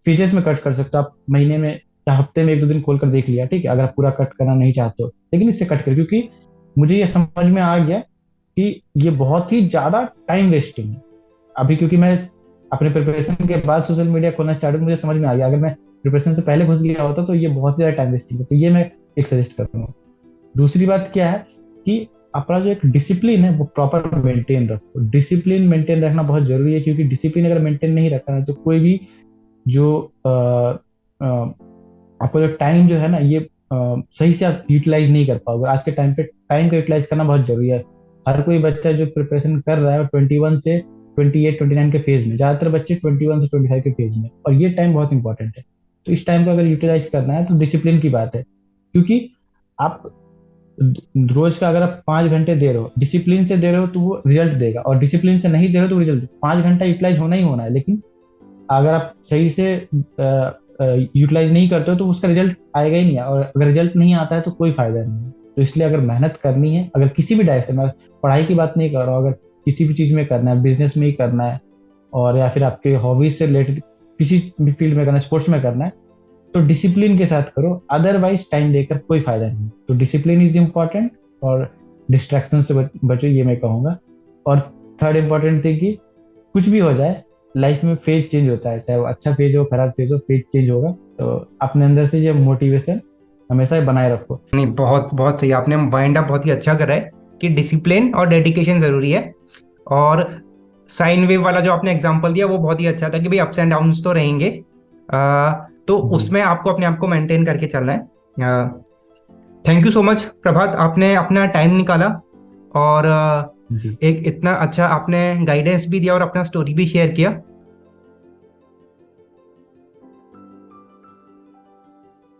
फीचर्स में कट कर सकते हो। आप महीने में या हफ्ते में एक दो दिन खोल कर देख लिया, ठीक है, अगर आप पूरा कट करना नहीं चाहते हो, लेकिन इससे कट कर, क्योंकि मुझे ये समझ में आ गया कि ये बहुत ही ज्यादा टाइम वेस्टिंग है अभी। क्योंकि मैं अपने प्रिपरेशन के बाद सोशल मीडिया खोलना स्टार्ट, मुझे समझ में आ गया अगर मैं प्रिपरेशन से पहले घुस गया होता तो ये बहुत ही ज्यादा टाइम वेस्टिंग है। तो ये मैं एक सजेस्ट करूंगा। दूसरी बात क्या है कि अपना जो एक डिसिप्लिन है वो प्रॉपर मेंटेन रखो। डिसिप्लिन मेंटेन रखना बहुत जरूरी है, क्योंकि डिसिप्लिन अगर मेंटेन नहीं रखा है तो कोई भी जो आपको जो टाइम जो है ना ये सही से आप यूटिलाइज नहीं कर पाओगे। आज के टाइम पे टाइम को यूटिलाइज करना बहुत जरूरी है। हर कोई बच्चा जो प्रिपरेशन कर रहा है 21 से 28-29 के फेज में, ज्यादातर बच्चे 21 से 25 के फेज में, और ये टाइम बहुत इंपॉर्टेंट है। तो इस टाइम को अगर यूटिलाइज करना है तो डिसिप्लिन की बात है। क्योंकि आप रोज का अगर आप 5 घंटे दे रहे हो, डिसिप्लिन से दे रहे हो तो वो रिजल्ट देगा, और डिसिप्लिन से नहीं दे रहे हो तो रिजल्ट, 5 घंटा यूटिलाइज होना ही होना है। लेकिन अगर आप सही से यूटिलाइज नहीं करते हो तो उसका रिजल्ट आएगा ही नहीं, और अगर रिजल्ट नहीं आता है तो कोई फायदा नहीं है। तो इसलिए अगर मेहनत करनी है, अगर किसी भी डायरेक्शन में, पढ़ाई की बात नहीं कर रहा हूँ, अगर किसी भी चीज में करना है, बिजनेस में ही करना है, और या फिर आपके हॉबीज से रिलेटेड किसी भी फील्ड में करना है, स्पोर्ट्स में करना है, तो डिसिप्लिन के साथ करो। अदरवाइज टाइम देकर कोई फायदा नहीं। तो डिसिप्लिन इज इम्पोर्टेंट, और डिस्ट्रैक्शन से बचो, ये मैं कहूंगा। और थर्ड इम्पोर्टेंट थिंग कि कुछ भी हो जाए, लाइफ में फेज चेंज होता है, चाहे वो अच्छा फेज हो खराब फेज हो, फेज चेंज होगा। तो अपने अंदर से ये मोटिवेशन हमेशा बनाए रखो। नहीं, बहुत बहुत सही, आपने वाइंड अप बहुत ही अच्छा करा है कि डिसिप्लिन और डेडिकेशन जरूरी है। और साइन वेव वाला जो आपने एग्जांपल दिया वो बहुत ही अच्छा था कि भाई अप्स एंड डाउन्स तो रहेंगे, तो जी उसमें आपको अपने आप को मेंटेन करके चलना है। थैंक यू सो मच प्रभात, आपने अपना टाइम निकाला और जी। एक इतना अच्छा आपने गाइडेंस भी दिया और अपना स्टोरी भी शेयर किया।